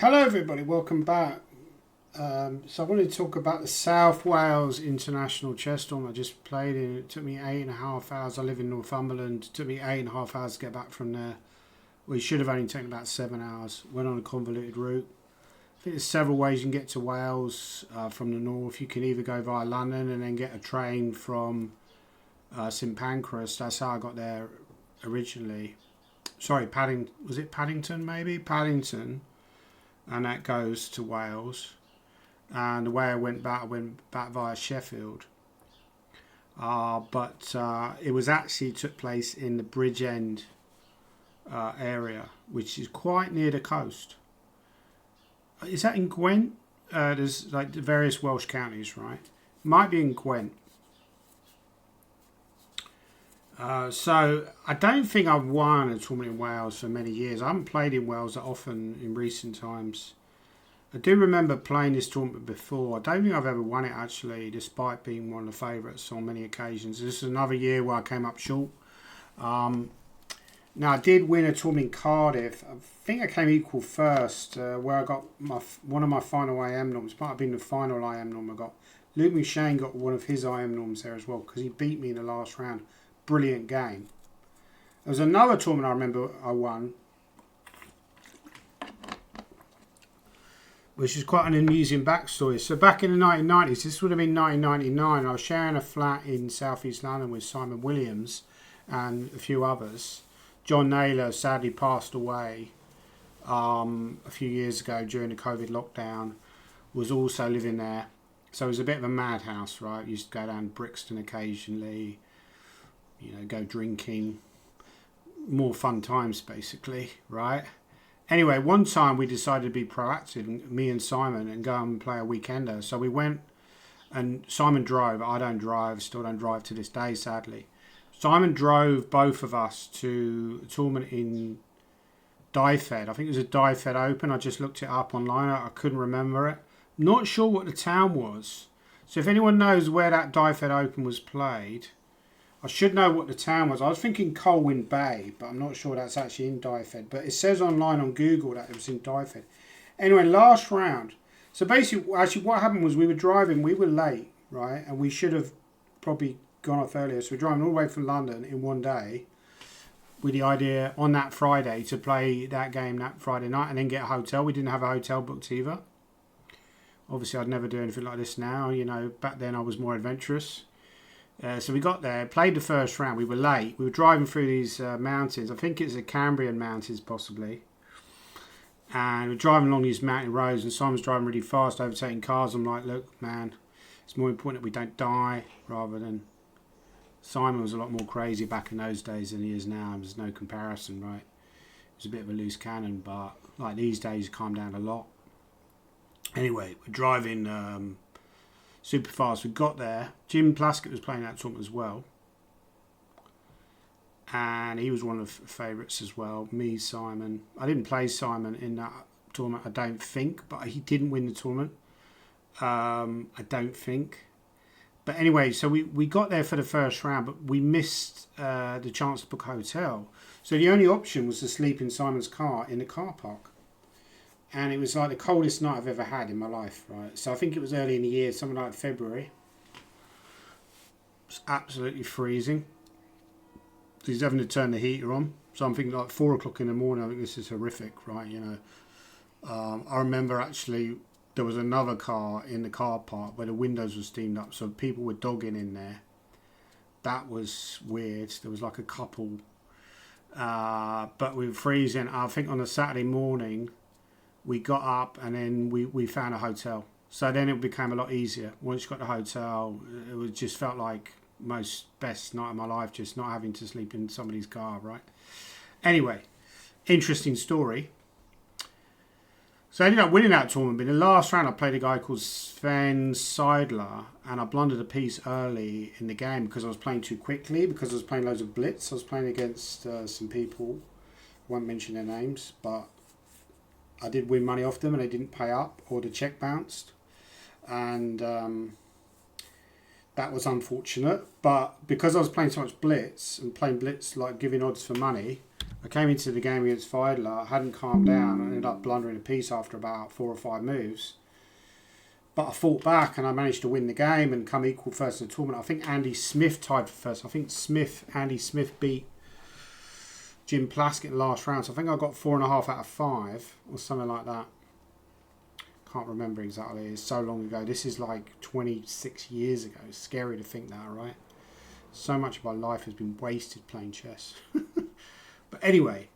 Hello everybody, welcome back. So I wanted to talk about the South Wales International Chess Tournament I just played in. It took me 8.5 hours. I live in Northumberland. It took me 8.5 hours to get back from there. Well, it should have only taken about 7 hours. Went on a convoluted route. I think there's several ways you can get to Wales from the north. You can either go via London and then get a train from St Pancras. That's how I got there originally. Sorry, was it Paddington maybe? Paddington. And that goes to Wales. And the way I went back via Sheffield. But it was actually took place in the Bridgend area, which is quite near the coast. Is that in Gwent? There's like the various Welsh counties, right? Might be in Gwent. So I don't think I've won a tournament in Wales for many years. I haven't played in Wales that often in recent times. I do remember playing this tournament before. I don't think I've ever won it actually, despite being one of the favourites on many occasions. This is another year where I came up short. Now I did win a tournament in Cardiff. I think I came equal first, where I got one of my final IM norms. Might have been the final IM norm I got. Luke McShane got one of his IM norms there as well because he beat me in the last round. Brilliant game. There was another tournament I remember I won, which is quite an amusing backstory. So back in the 1990s, this would have been 1999, I was sharing a flat in South East London with Simon Williams and a few others. John Naylor sadly passed away a few years ago during the COVID lockdown, was also living there. So it was a bit of a madhouse, right? We used to go down to Brixton occasionally, go drinking, more fun times basically, right? Anyway, one time we decided to be proactive, me and Simon, and go and play a weekender. So we went, and Simon drove. I don't drive, still don't drive to this day, sadly. Simon drove both of us to a tournament in Dyfed. I think it was a Dyfed Open. I just looked it up online. I couldn't remember it. Not sure what the town was. So if anyone knows where that Dyfed Open was played, I should know what the town was. I was thinking Colwyn Bay, but I'm not sure that's actually in Dyfed. But it says online on Google that it was in Dyfed. Anyway, last round. So basically, actually what happened was we were driving, we were late, right? And we should have probably gone off earlier. So we're driving all the way from London in one day with the idea on that Friday to play that game that Friday night and then get a hotel. We didn't have a hotel booked either. Obviously, I'd never do anything like this now. Back then I was more adventurous. So we got there, played the first round. We were late. We were driving through these mountains. I think it's the Cambrian mountains, possibly. And we're driving along these mountain roads, and Simon's driving really fast, overtaking cars. I'm like, look, man, it's more important that we don't die rather than... Simon was a lot more crazy back in those days than he is now. There's no comparison, right? He was a bit of a loose cannon, but like these days, calmed down a lot. Anyway, we're driving... super fast. We got there. Jim Plaskett was playing that tournament as well, and he was one of the favourites as well. Me, Simon. I didn't play Simon in that tournament, I don't think, but he didn't win the tournament. I don't think. But anyway, so we got there for the first round, but we missed the chance to book a hotel. So the only option was to sleep in Simon's car in the car park. And it was like the coldest night I've ever had in my life, right? So I think it was early in the year, something like February. It was absolutely freezing. So he's having to turn the heater on. So I'm thinking like 4 o'clock in the morning, I think this is horrific, right? I remember actually there was another car in the car park where the windows were steamed up. So people were dogging in there. That was weird. There was like a couple. But we were freezing. I think on a Saturday morning... we got up and then we found a hotel. So then it became a lot easier. Once you got the hotel, it just felt like best night of my life, just not having to sleep in somebody's car, right? Anyway, interesting story. So I ended up winning that tournament. But in the last round, I played a guy called Sven Seidler, and I blundered a piece early in the game because I was playing too quickly, because I was playing loads of blitz. I was playing against some people. I won't mention their names, but I did win money off them and they didn't pay up, or the check bounced. And that was unfortunate. But because I was playing so much blitz and playing blitz like giving odds for money, I came into the game against Feidler, hadn't calmed down, and ended up blundering a piece after about 4 or 5 moves. But I fought back and I managed to win the game and come equal first in the tournament. I think Andy Smith tied for first. I think Andy Smith beat Jim Plaskett in the last round. So I think I got 4.5 out of 5 or something like that. Can't remember exactly. It's so long ago. This is like 26 years ago. It's scary to think that, right? So much of my life has been wasted playing chess. But anyway,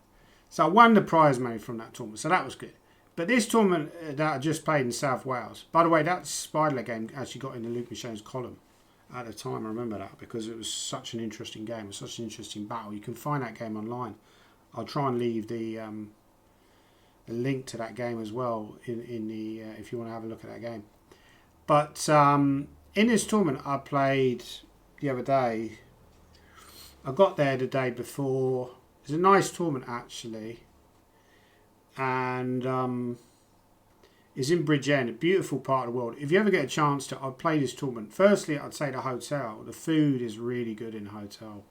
so I won the prize money from that tournament. So that was good. But this tournament that I just played in South Wales, by the way, that Spiderler game actually got in the Luke Michon's column at the time. I remember that because it was such an interesting game. It was such an interesting battle. You can find that game online. I'll try and leave the link to that game as well in the if you want to have a look at that game. But in this tournament I played the other day, I got there the day before. It was a nice tournament actually. And is in Bridgend, a beautiful part of the world. If you ever get a chance to, I'd play this tournament. Firstly, I'd say the hotel. The food is really good in the hotel.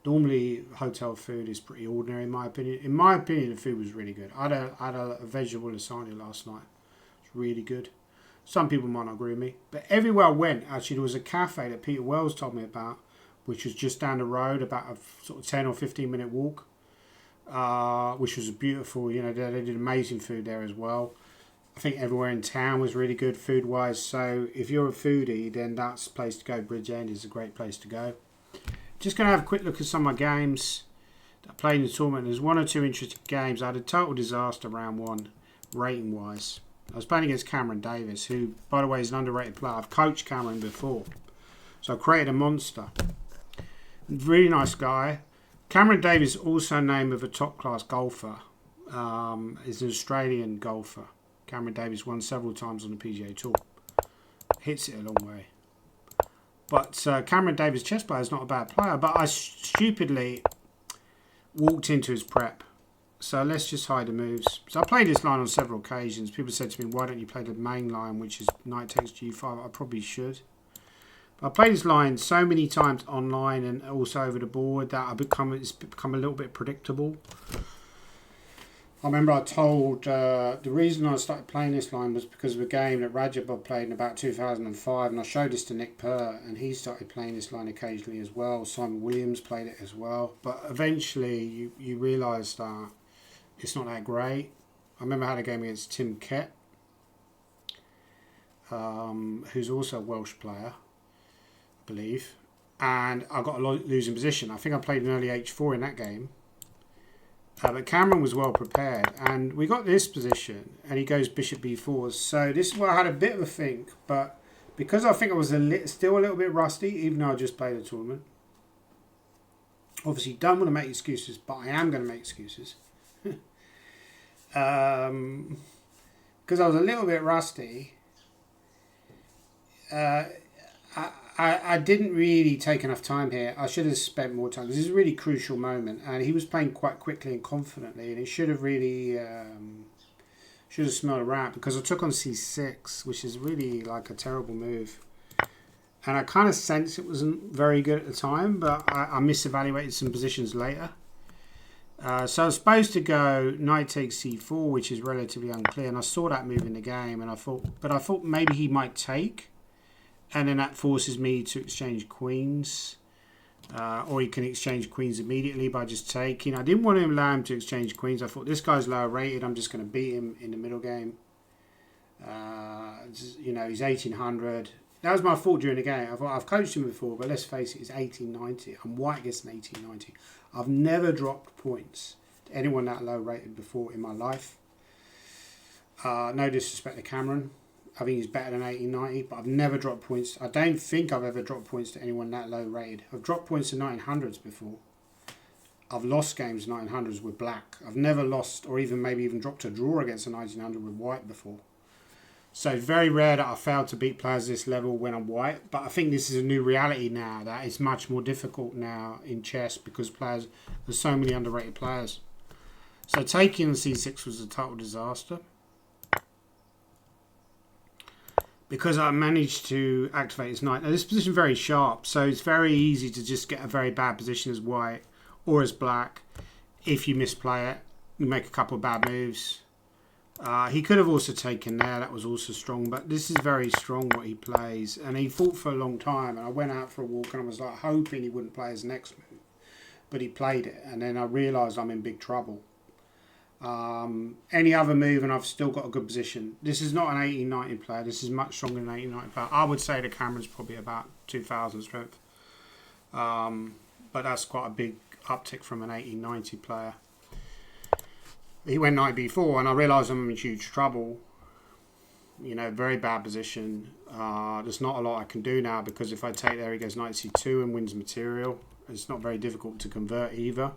Normally, hotel food is pretty ordinary in my opinion. In my opinion, the food was really good. I had a vegetable lasagna last night. It's really good. Some people might not agree with me. But everywhere I went, actually, there was a cafe that Peter Wells told me about, which was just down the road, about a sort of 10 or 15 minute walk. Which was beautiful. You know, they did amazing food there as well. I think everywhere in town was really good food wise. So if you're a foodie, then that's the place to go. Bridgend is a great place to go. Just going to have a quick look at some of my games that I played in the tournament. There's 1 or 2 interesting games. I had a total disaster round 1 rating wise. I was playing against Cameron Davis, who by the way is an underrated player. I've coached Cameron before, so I created a monster. Really nice guy. Cameron Davis, also name of a top-class golfer, is an Australian golfer. Cameron Davis won several times on the PGA Tour. Hits it a long way. But Cameron Davis, chess player, is not a bad player. But I stupidly walked into his prep. So let's just hide the moves. So I played this line on several occasions. People said to me, why don't you play the main line, which is knight takes g5? I probably should. I played this line so many times online and also over the board that it's become a little bit predictable. I remember I told the reason I started playing this line was because of a game that Rajabov played in about 2005, and I showed this to Nick Purr, and he started playing this line occasionally as well. Simon Williams played it as well, but eventually you realise that it's not that great. I remember I had a game against Tim Kett, who's also a Welsh player, believe, and I got a losing position. I think I played an early h4 in that game, but Cameron was well prepared, and we got this position, and he goes bishop b4. So this is where I had a bit of a think, but because I think I was still a little bit rusty, even though I just played the tournament. Obviously, don't want to make excuses, but I am going to make excuses. Because I was a little bit rusty. I didn't really take enough time here. I should have spent more time. This is a really crucial moment, and he was playing quite quickly and confidently, and it should have really smelled a rat, because I took on c6, which is really like a terrible move. And I kind of sensed it wasn't very good at the time, but I misevaluated some positions later. So I was supposed to go knight takes c4, which is relatively unclear, and I saw that move in the game, and I thought maybe he might take. And then that forces me to exchange queens. Or he can exchange queens immediately by just taking. I didn't want to allow him to exchange queens. I thought, this guy's lower rated. I'm just going to beat him in the middle game. You know, he's 1800. That was my fault during the game. I've coached him before, but let's face it, it's 1890. I'm white against an 1890. I've never dropped points to anyone that low rated before in my life. No disrespect to Cameron. I think he's better than 1890, but I've never dropped points. I don't think I've ever dropped points to anyone that low rated. I've dropped points to 1900s before. I've lost games 1900s with black. I've never lost or maybe even dropped a draw against a 1900 with white before. So it's very rare that I fail to beat players this level when I'm white. But I think this is a new reality now, that it's much more difficult now in chess because there's so many underrated players. So taking the c6 was a total disaster. Because I managed to activate his knight. Now this position is very sharp, so it's very easy to just get a very bad position as white or as black. if you misplay it, you make a couple of bad moves. He could have also taken there. That was also strong. But this is very strong what he plays. And he fought for a long time. And I went out for a walk and I was like hoping he wouldn't play his next move. But he played it. And then I realised I'm in big trouble. Any other move and I've still got a good position. This is not an 1890 player. This is much stronger than an 1890 player. I would say the Cameron's probably about 2,000 strength. But that's quite a big uptick from an 1890 player. He went knight b4 and I realised I'm in huge trouble. You know, very bad position. There's not a lot I can do now because if I take there he goes knight c2 and wins material. It's not very difficult to convert either.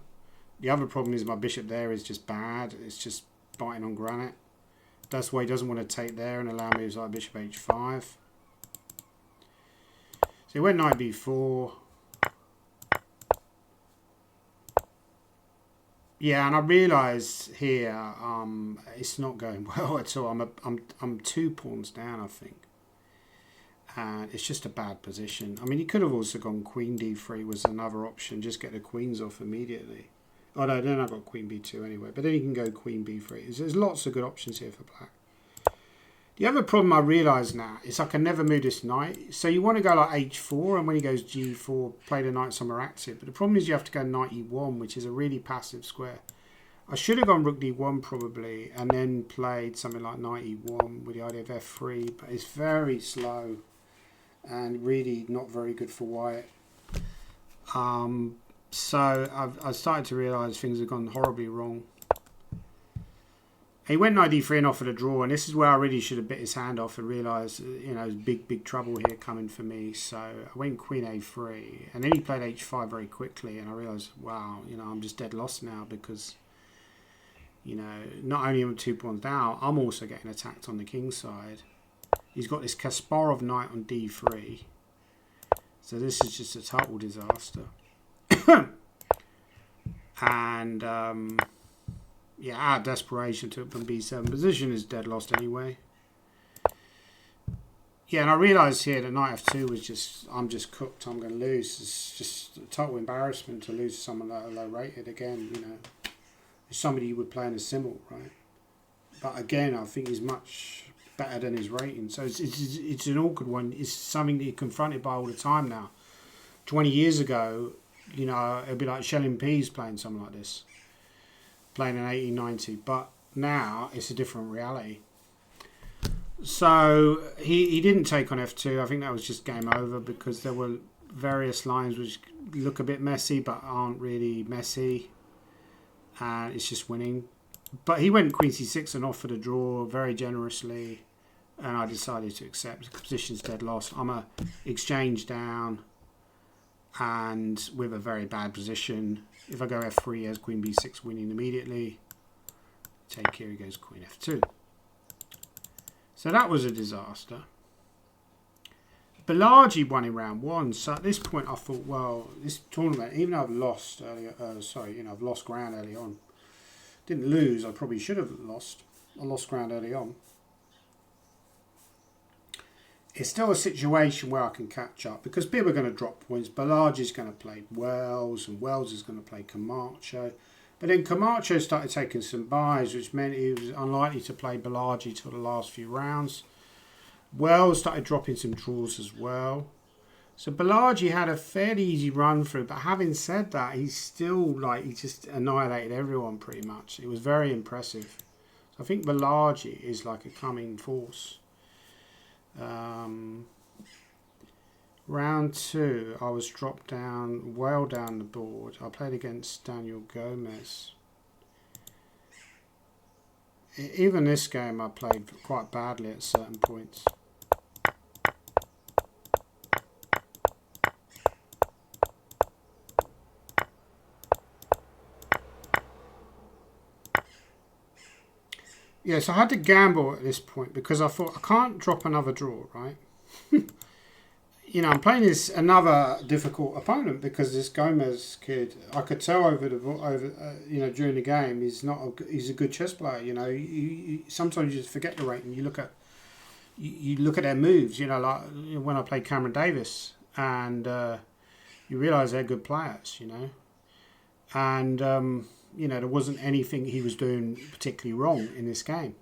The other problem is my bishop there is just bad. It's just biting on granite. That's why he doesn't want to take there and allow moves like bishop h5. So he went knight b4. Yeah, and I realise here it's not going well at all. I'm 2 pawns down, I think, and it's just a bad position. I mean, he could have also gone queen d3 was another option. Just get the queens off immediately. Oh no, then I've got queen b2 anyway. But then you can go queen b3. There's lots of good options here for black. The other problem I realise now is I can never move this knight. So you want to go like h4, and when he goes g4, play the knight somewhere active. But the problem is you have to go knight e1, which is a really passive square. I should have gone rook d1 probably, and then played something like knight e1 with the idea of f3. But it's very slow, and really not very good for white. So I've started to realise things have gone horribly wrong. He went knight d3 and offered a draw, and this is where I really should have bit his hand off and realised, you know, there's big trouble here coming for me. So I went queen a3, and then he played h5 very quickly, and I realised, wow, you know, I'm just dead lost now because, you know, not only am I 2 pawns down, I'm also getting attacked on the king side. He's got this Kasparov knight on d3, so this is just a total disaster. And yeah, out of desperation took from b7. Position is dead lost anyway. Yeah, and I realised here that knight f2 was just, I'm just cooked, I'm going to lose. It's just a total embarrassment to lose to someone that are low rated again, you know. It's somebody you would play in a symbol, right? But again, I think he's much better than his rating. So it's an awkward one. It's something that you're confronted by all the time now. 20 years ago, you know, it'd be like Shelling Pease playing something like this. Playing an 1890, but now it's a different reality. So he didn't take on f2. I think that was just game over because there were various lines which look a bit messy but aren't really messy, and it's just winning. But he went queen c6 and offered a draw very generously, and I decided to accept. The position's dead lost. I'm a exchange down and with a very bad position. If I go f3, he has queen b6 winning immediately. Take here, he goes queen f2. So that was a disaster. Balaji won in round 1. So at this point, I thought, well, this tournament, even though I've lost earlier, I've lost ground early on. Didn't lose. I probably should have lost. I lost ground early on. It's still a situation where I can catch up because people are going to drop points. Balaji's going to play Wells, and Wells is going to play Camacho. But then Camacho started taking some buys, which meant he was unlikely to play Balaji till the last few rounds. Wells started dropping some draws as well. So Balaji had a fairly easy run through, but having said that, he's still like, he just annihilated everyone pretty much. It was very impressive. So I think Balaji is like a coming force. Round 2, I was dropped down, well down the board. I played against Daniel Gomez. Even this game I played quite badly at certain points. Yeah, so I had to gamble at this point because I thought I can't drop another draw, right? You know, I'm playing this another difficult opponent because this Gomez kid, I could tell you know, during the game, he's a good chess player. You know, sometimes you just forget the rating. You look at their moves. You know, like when I played Cameron Davis, and you realise they're good players. You know, and you know, there wasn't anything he was doing particularly wrong in this game.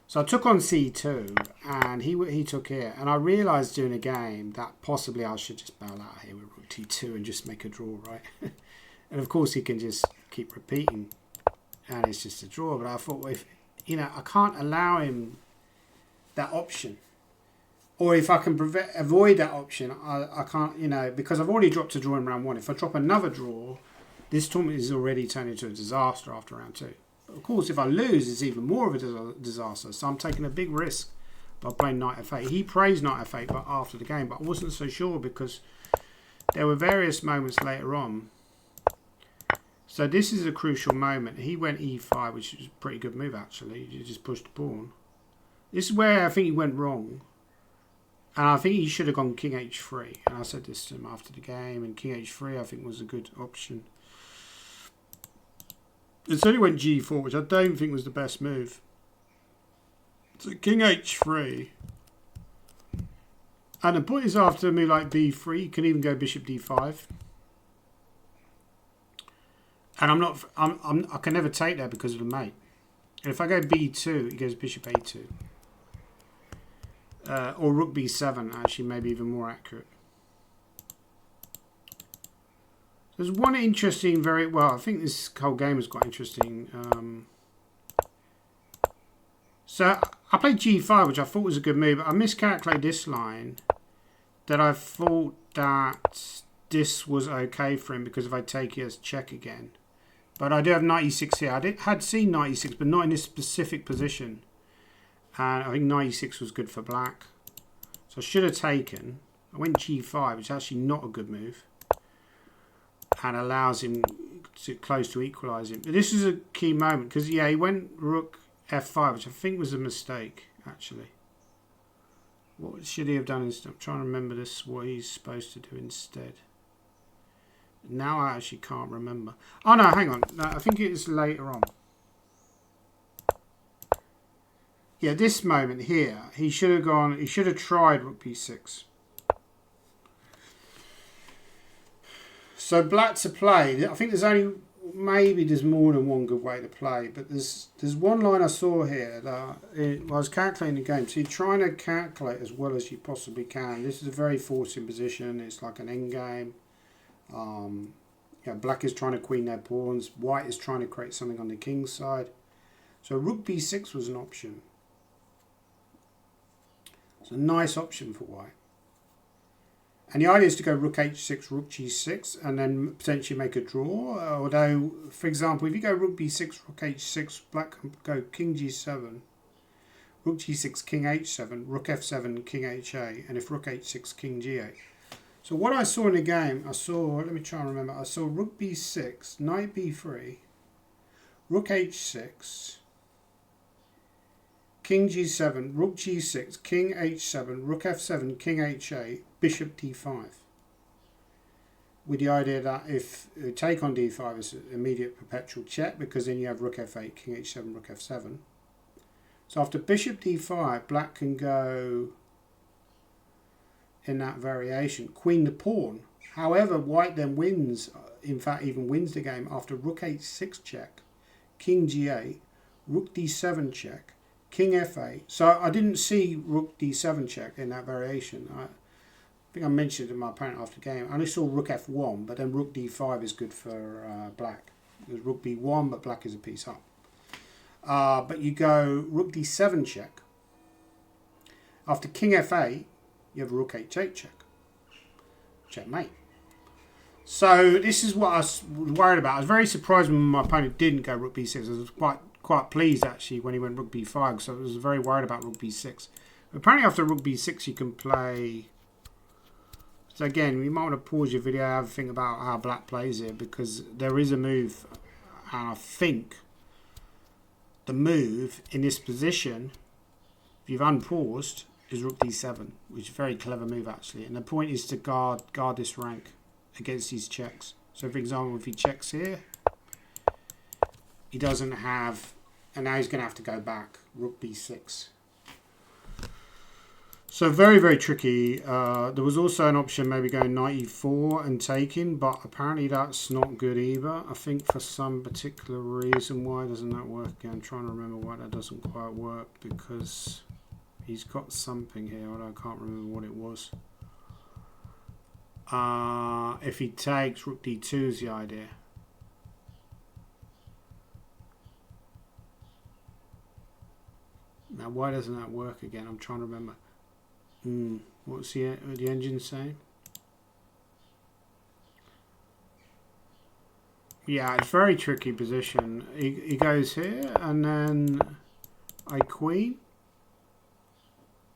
So I took on c2, and he took here, and I realised during the game that possibly I should just bail out here with rook t2 and just make a draw, right? And of course he can just keep repeating, and it's just a draw. But I thought, well, if you know, I can't allow him that option, or if I can avoid that option, I can't, you know, because I've already dropped a draw in round 1. If I drop another draw, this tournament is already turned into a disaster after round 2. Of course, if I lose, it's even more of a disaster. So I'm taking a big risk by playing knight f8. He praised knight f8 but after the game, but I wasn't so sure because there were various moments later on. So this is a crucial moment. He went e5, which is a pretty good move actually. You just pushed the pawn. This is where I think he went wrong. And I think he should have gone king h3. And I said this to him after the game. And king h3 I think was a good option. It only went g4, which I don't think was the best move. So king h3. And the point is, after a move like b3, you can even go bishop d5. And I can never take that because of the mate. And if I go b2, he goes bishop a2. Or rook b7, actually, maybe even more accurate. There's one interesting, I think this whole game is quite interesting. So I played g5, which I thought was a good move, but I miscalculated this line. That I thought that this was okay for him because if I take it as check again. But I do have knight e6 here. I had seen knight e6, but not in this specific position. And I think knight e6 was good for black. So I should have taken. I went g5, which is actually not a good move. And allows him to close to equalise him. But this is a key moment because, yeah, he went rook f5, which I think was a mistake, actually. What should he have done instead? I'm trying to remember this, what he's supposed to do instead. Now I actually can't remember. Oh, no, hang on. No, I think it is later on. Yeah, this moment here, he should have tried rook b6. So black to play, I think maybe there's more than one good way to play, but there's one line I saw here that I was calculating the game. So you're trying to calculate as well as you possibly can. This is a very forcing position. It's like an end game. Black is trying to queen their pawns. White is trying to create something on the king's side. So rook b6 was an option. It's a nice option for white. And the idea is to go rook h6, rook g6, and then potentially make a draw. Although, for example, if you go rook b6, rook h6, black can go king g7, rook g6, king h7, rook f7, king ha, and if rook h6, king g8. So what I saw in the game, let me try and remember, I saw rook b6, knight b3, rook h6, king g7, rook g6, king h7, rook f7, king ha, bishop d5. With the idea that if you take on d5 is an immediate perpetual check, because then you have rook f8, king h7, rook f7. So after bishop d5, black can go in that variation, queen the pawn. However, white then wins, in fact even wins the game after rook h6 check, king g8, rook d7 check, king f8. So I didn't see rook d7 check in that variation. I think I mentioned in my opponent after the game. I only saw rook f1, but then rook d5 is good for black. There's rook b1, but black is a piece up. But you go rook d7 check. After king f8, you have rook h8 check. Checkmate. So this is what I was worried about. I was very surprised when my opponent didn't go rook b6. I was quite pleased actually when he went rook b5, so I was very worried about rook b6. Apparently after rook b6 you can play. So again, you might want to pause your video and have a think about how black plays here, because there is a move, and I think the move in this position, if you've unpaused, is rook d7, which is a very clever move actually. And the point is to guard this rank against these checks. So for example, if he checks here, he doesn't have, and now he's going to have to go back, rook b6. So very, very tricky. There was also an option maybe going 94 and taking, but apparently that's not good either. I think for some particular reason, why doesn't that work again? I'm trying to remember why that doesn't quite work, because he's got something here, although I can't remember what it was. If he takes, rook d2 is the idea. Now why doesn't that work again? I'm trying to remember. What's the engine saying? Yeah, it's very tricky position. He goes here and then a queen.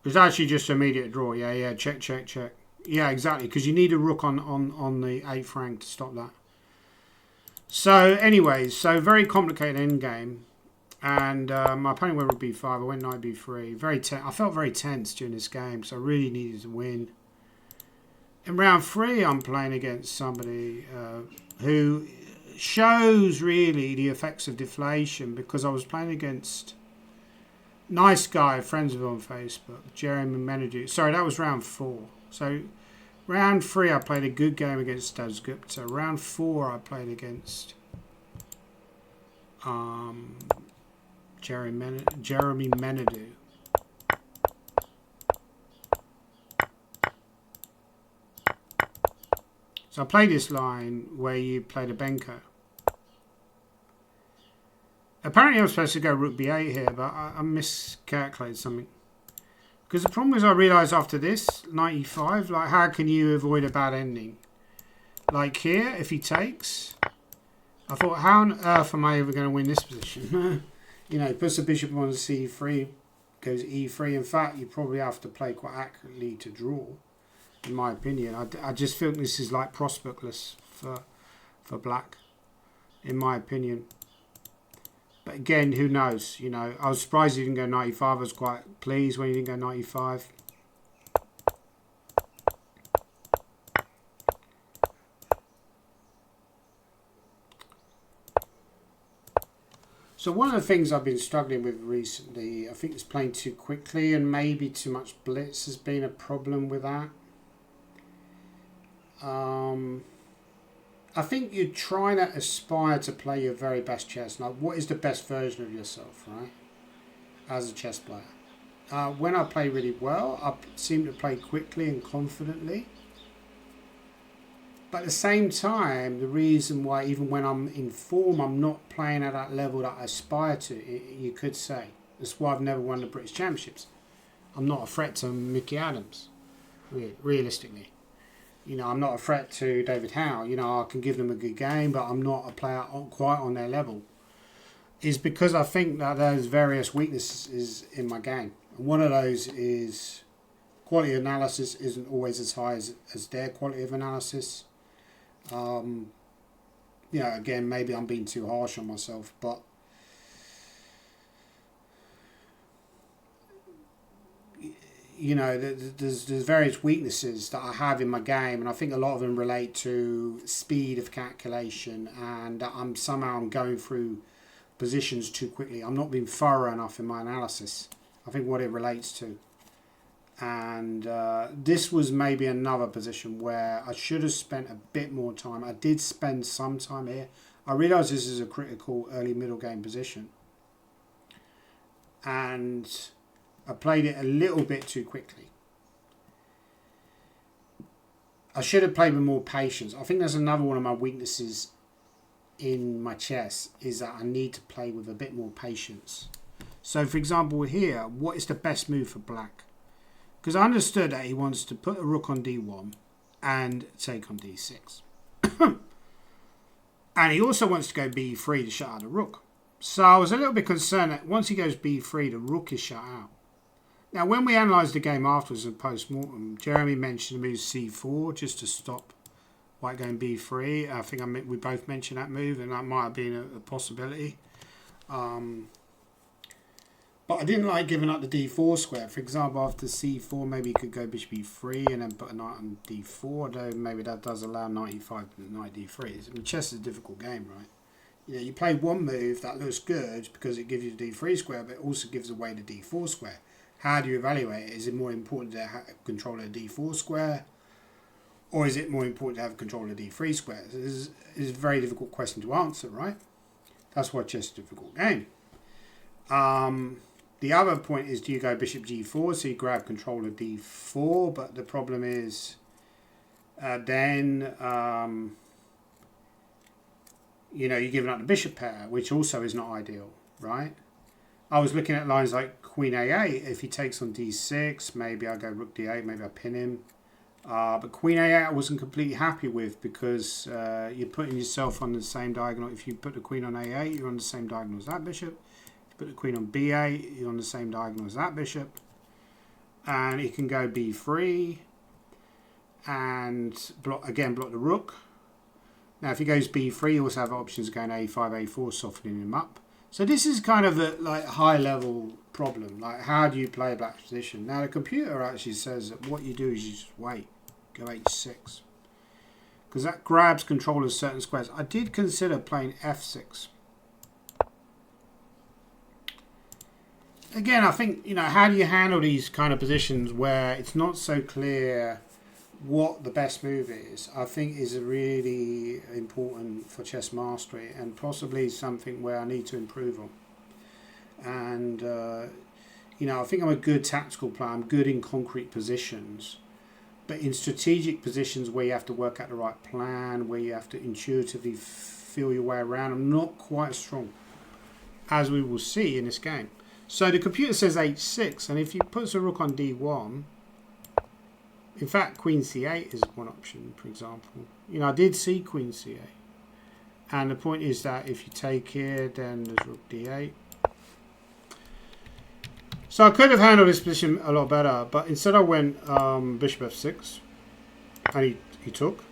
It's actually just immediate draw. Yeah, check, check, check. Yeah, exactly, because you need a rook on the 8th rank to stop that. So anyways, so very complicated endgame. And my opponent went rook b5. I went knight b3. I felt very tense during this game, so I really needed to win. In round 3, I'm playing against somebody who shows really the effects of deflation, because I was playing against nice guy, friends of him on Facebook, Jeremy Menadu. Sorry, that was round 4. So round 3, I played a good game against Dasgupta. Round 4, I played against Jeremy Menadu. So I played this line where you played a Benko. Apparently I was supposed to go rook b8 here, but I miscalculated something. Because the problem is, I realised after this, knight e5, like, how can you avoid a bad ending? Like here, if he takes, I thought, how on earth am I ever going to win this position? You know, puts the bishop on c3, goes e3. In fact, you probably have to play quite accurately to draw, in my opinion. I just feel this is like prospectless for black, in my opinion. But again, who knows? You know, I was surprised he didn't go 95. I was quite pleased when he didn't go 95. So one of the things I've been struggling with recently, I think it's playing too quickly, and maybe too much blitz has been a problem with that. I think you're trying to aspire to play your very best chess. Like, what is the best version of yourself, right? As a chess player. When I play really well, I seem to play quickly and confidently. But at the same time, the reason why, even when I'm in form, I'm not playing at that level that I aspire to, you could say. That's why I've never won the British Championships. I'm not a threat to Mickey Adams, realistically. You know, I'm not a threat to David Howe. You know, I can give them a good game, but I'm not a player quite on their level. Is because I think that there's various weaknesses in my game. And one of those is quality analysis isn't always as high as their quality of analysis. You know, again, maybe I'm being too harsh on myself, but you know, there's various weaknesses that I have in my game, and I think a lot of them relate to speed of calculation, and that I'm going through positions too quickly. I'm not being thorough enough in my analysis. I think what it relates to. And this was maybe another position where I should have spent a bit more time. I did spend some time here. I realise this is a critical early middle game position, and I played it a little bit too quickly. I should have played with more patience. I think that's another one of my weaknesses in my chess, is that I need to play with a bit more patience. So for example here, what is the best move for black? Because I understood that he wants to put a rook on d1 and take on d6. And he also wants to go b3 to shut out the rook. So I was a little bit concerned that once he goes b3, the rook is shut out. Now, when we analysed the game afterwards in post-mortem, Jeremy mentioned the move c4 just to stop white going b3. I think we both mentioned that move, and that might have been a possibility. But I didn't like giving up the d4 square. For example, after c4, maybe you could go bishop e3 and then put a knight on d4, although maybe that does allow knight e5 and knight d3. I mean, chess is a difficult game, right? You know, you play one move that looks good because it gives you the d3 square, but it also gives away the d4 square. How do you evaluate it? Is it more important to control a d4 square, or is it more important to have control of d3 square? This is a very difficult question to answer, right? That's why chess is a difficult game. The other point is, do you go bishop g4, so you grab control of d4, but the problem is then you're giving up the bishop pair, which also is not ideal, right? I was looking at lines like queen a8. If he takes on d6, maybe I go rook d8, maybe I pin him. But queen a8 I wasn't completely happy with, because you're putting yourself on the same diagonal. If you put the queen on a8, you're on the same diagonal as that bishop. If you put the queen on b8, you're on the same diagonal as that bishop. And it can go b3 and block the rook. Now if he goes b3, you also have options going a5, a4, softening him up. So this is kind of a high level problem. Like, how do you play a black position? Now the computer actually says that what you do is you just wait, go h6, because that grabs control of certain squares. I did consider playing f6. Again, I think, how do you handle these kind of positions where it's not so clear what the best move is, I think is really important for chess mastery, and possibly something where I need to improve on. And I think I'm a good tactical player. I'm good in concrete positions, but in strategic positions where you have to work out the right plan, where you have to intuitively feel your way around, I'm not quite as strong, as we will see in this game. So the computer says h6, and if you put a rook on d1, in fact, queen c8 is one option, for example. I did see queen c8. And the point is that if you take here, then there's rook d8. So I could have handled this position a lot better, but instead I went bishop f6. And he took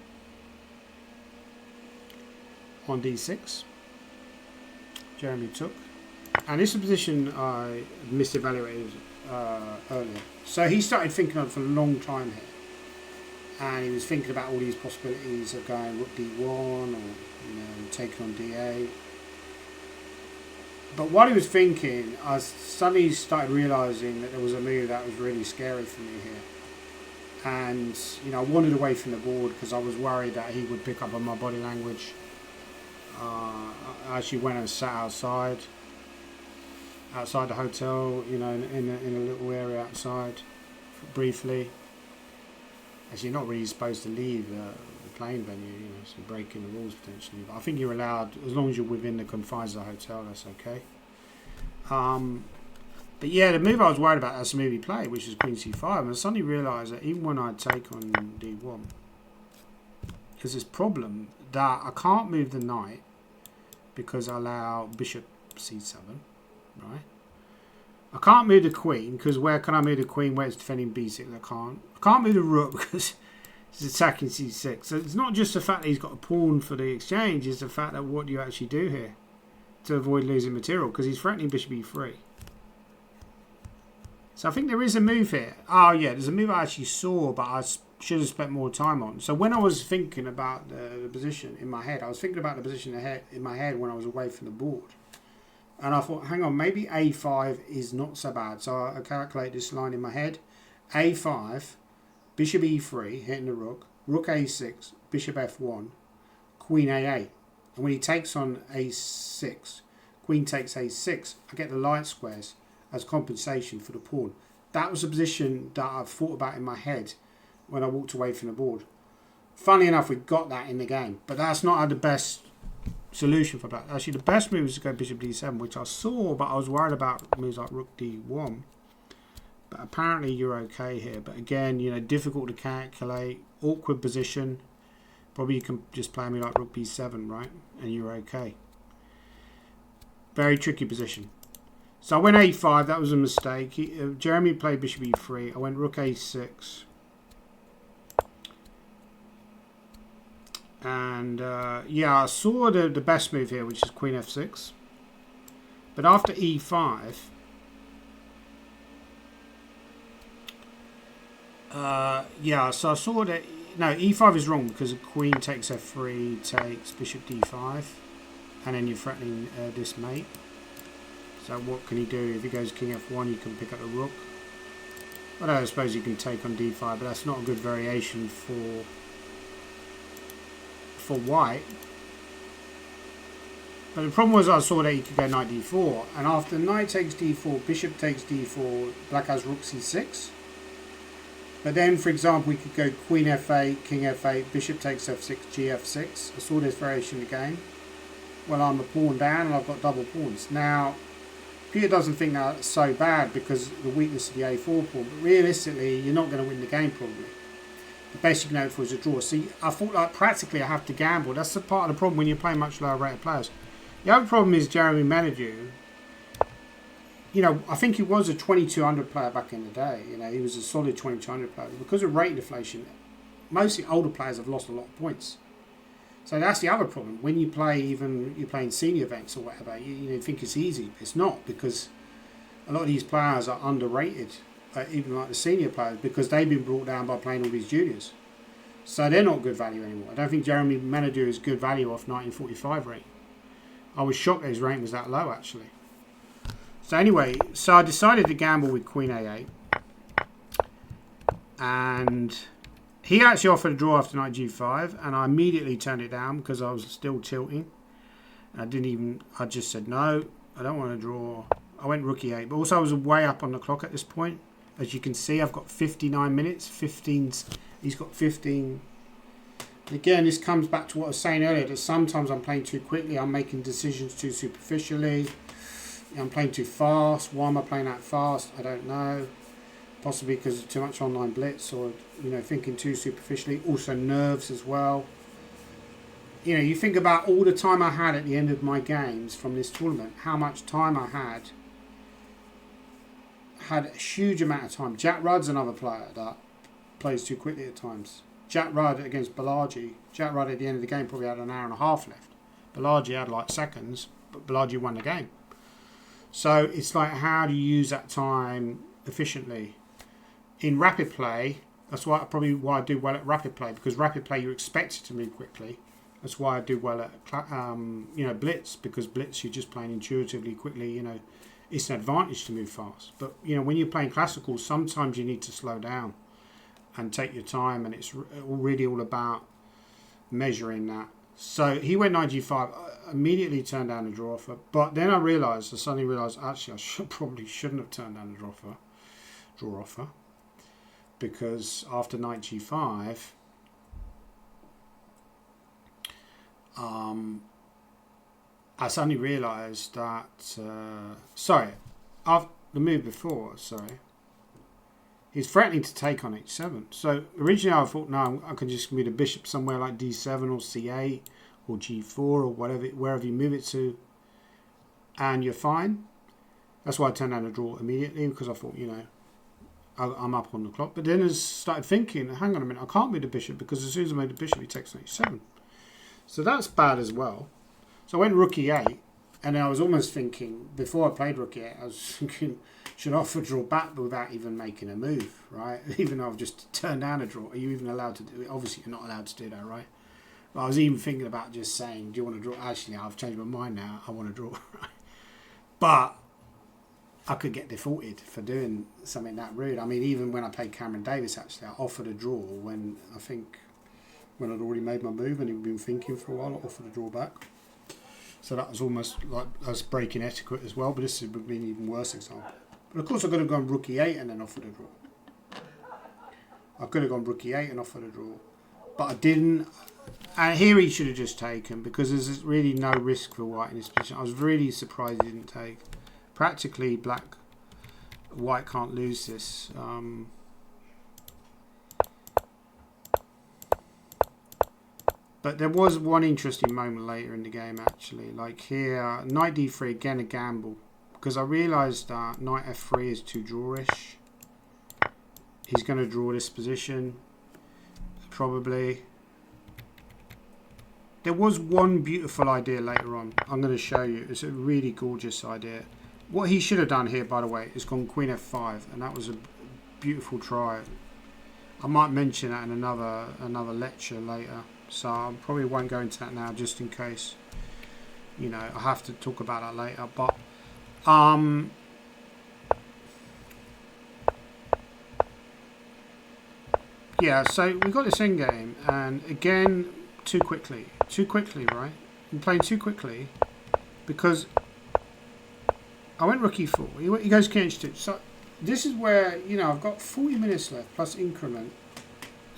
on d6. Jeremy took. And this is a position I misevaluated earlier. So he started thinking of it for a long time here. And he was thinking about all these possibilities of going rook d1 or taking on d8. But while he was thinking, I suddenly started realising that there was a move that was really scary for me here. And I wandered away from the board because I was worried that he would pick up on my body language. I actually went and sat outside the hotel, in a little area outside, briefly. Actually, you're not really supposed to leave the playing venue, so you're breaking the rules potentially. But I think you're allowed, as long as you're within the confines of the hotel, that's okay. But yeah, the move I was worried about, that's the move he played, which is queen c5. And I suddenly realised that even when I take on d1, there's this problem that I can't move the knight because I allow bishop c7, right? I can't move the queen, because where can I move the queen where it's defending b6? I can't move the rook because it's attacking c6. So it's not just the fact that he's got a pawn for the exchange, it's the fact that what do you actually do here to avoid losing material, because he's threatening bishop e3. So I think there is a move here. Oh yeah, there's a move I actually saw, but I should have spent more time on. So when I was thinking about the position in my head, I was thinking about the position in my head when I was away from the board. And I thought, hang on, maybe a5 is not so bad. So I calculate this line in my head. a5, bishop e3, hitting the rook, rook a6, bishop f1, queen a8. And when he takes on a6, queen takes a6, I get the light squares as compensation for the pawn. That was a position that I thought about in my head when I walked away from the board. Funnily enough, we got that in the game, but that's not the best solution for that. Actually, the best move is to go bishop d7, which I saw, but I was worried about moves like rook d1. But apparently you're okay here. But again, difficult to calculate, awkward position. Probably you can just play me like rook b7, right? And you're okay. Very tricky position. So I went a5, that was a mistake. Jeremy played bishop e3. I went rook a6. And yeah, I saw the best move here, which is queen f6. But after e5, yeah, so I saw that, no, e5 is wrong because the queen takes f3, takes bishop d5, and then you're threatening this mate. So what can he do? If he goes king f1, you can pick up the rook. I suppose you can take on d5, but that's not a good variation for white. But the problem was I saw that you could go knight d4, and after knight takes d4, bishop takes d4, black has rook c6. But then, for example, we could go queen f8, king f8, bishop takes f6, gf6. I saw this variation in the game. Well, I'm a pawn down and I've got double pawns. Now, Peter doesn't think that's so bad because of the weakness of the a4 pawn, but realistically, you're not going to win the game probably. The best you can hope for is a draw. See, I thought like practically I have to gamble. That's the part of the problem when you're playing much lower rated players. The other problem is Jeremy Menadue. You know, I think he was a 2200 player back in the day. You know, he was a solid 2200 player. Because of rate inflation, mostly older players have lost a lot of points. So that's the other problem. When you play, even you're playing senior events or whatever, you think it's easy. It's not, because a lot of these players are underrated, even like the senior players, because they've been brought down by playing all these juniors. So they're not good value anymore. I don't think Jeremy Menadue is good value off 1945 rank. I was shocked that his rank was that low, actually. So anyway, so I decided to gamble with queen a8. And he actually offered a draw after knight g5, and I immediately turned it down because I was still tilting. I just said, no, I don't want to draw. I went rook e8, but also I was way up on the clock at this point. As you can see, I've got 59 minutes, 15, he's got 15. Again, this comes back to what I was saying earlier, that sometimes I'm playing too quickly, I'm making decisions too superficially, I'm playing too fast. Why am I playing that fast? I don't know. Possibly because of too much online blitz, or, you know, thinking too superficially. Also nerves as well. You know, you think about all the time I had at the end of my games from this tournament, how much time I had a huge amount of time. Jack Rudd's another player that plays too quickly at times. Jack Rudd against Balaji. Jack Rudd at the end of the game probably had an hour and a half left. Balaji had like seconds, but Balaji won the game. So it's like, how do you use that time efficiently? In rapid play, that's why I do well at rapid play, because rapid play you're expected to move quickly. That's why I do well at blitz, because blitz you're just playing intuitively quickly. You know, it's an advantage to move fast. But you know, when you're playing classical, sometimes you need to slow down and take your time, and it's really all about measuring that. So he went knight g5. I immediately turned down the draw offer, but then I suddenly realised actually I probably shouldn't have turned down the draw offer, because after knight g5, I suddenly realised that after the move before, he's threatening to take on h7. So originally I thought, no, I can just move the bishop somewhere like d7 or c8 or g4 or whatever, wherever you move it to, and you're fine. That's why I turned down the draw immediately, because I thought, you know, I'm up on the clock. But then I started thinking, hang on a minute, I can't move the bishop, because as soon as I move the bishop, he takes h7. So that's bad as well. So I went rook e8, and I was almost thinking, before I played rook e8, I was thinking, should I offer draw back without even making a move, right? Even though I've just turned down a draw. Are you even allowed to do it? Obviously, you're not allowed to do that, right? But I was even thinking about just saying, do you want to draw? Actually, I've changed my mind now. I want to draw, right? But I could get defaulted for doing something that rude. I mean, even when I played Cameron Davis, actually, I offered a draw when I'd already made my move and he'd been thinking for a while, I offered a draw back. So that was almost like us breaking etiquette as well, but this would have been an even worse example. But of course I could have gone rook e8 and then offered a draw. I could have gone rook e8 and offered a draw. But I didn't. And here he should have just taken, because there's really no risk for white in this position. I was really surprised he didn't take. Practically white can't lose this. But there was one interesting moment later in the game, actually. Like here, knight d3, again a gamble. Because I realised that knight f3 is too drawish. He's going to draw this position, probably. There was one beautiful idea later on. I'm going to show you. It's a really gorgeous idea. What he should have done here, by the way, is gone queen f5. And that was a beautiful try. I might mention that in another lecture later. So I probably won't go into that now, just in case, you know, I have to talk about that later. But Yeah, so we got this end game, and again, too quickly, right? I'm playing too quickly because I went rook e4. He goes king h2. So this is where, you know, I've got 40 minutes left plus increment.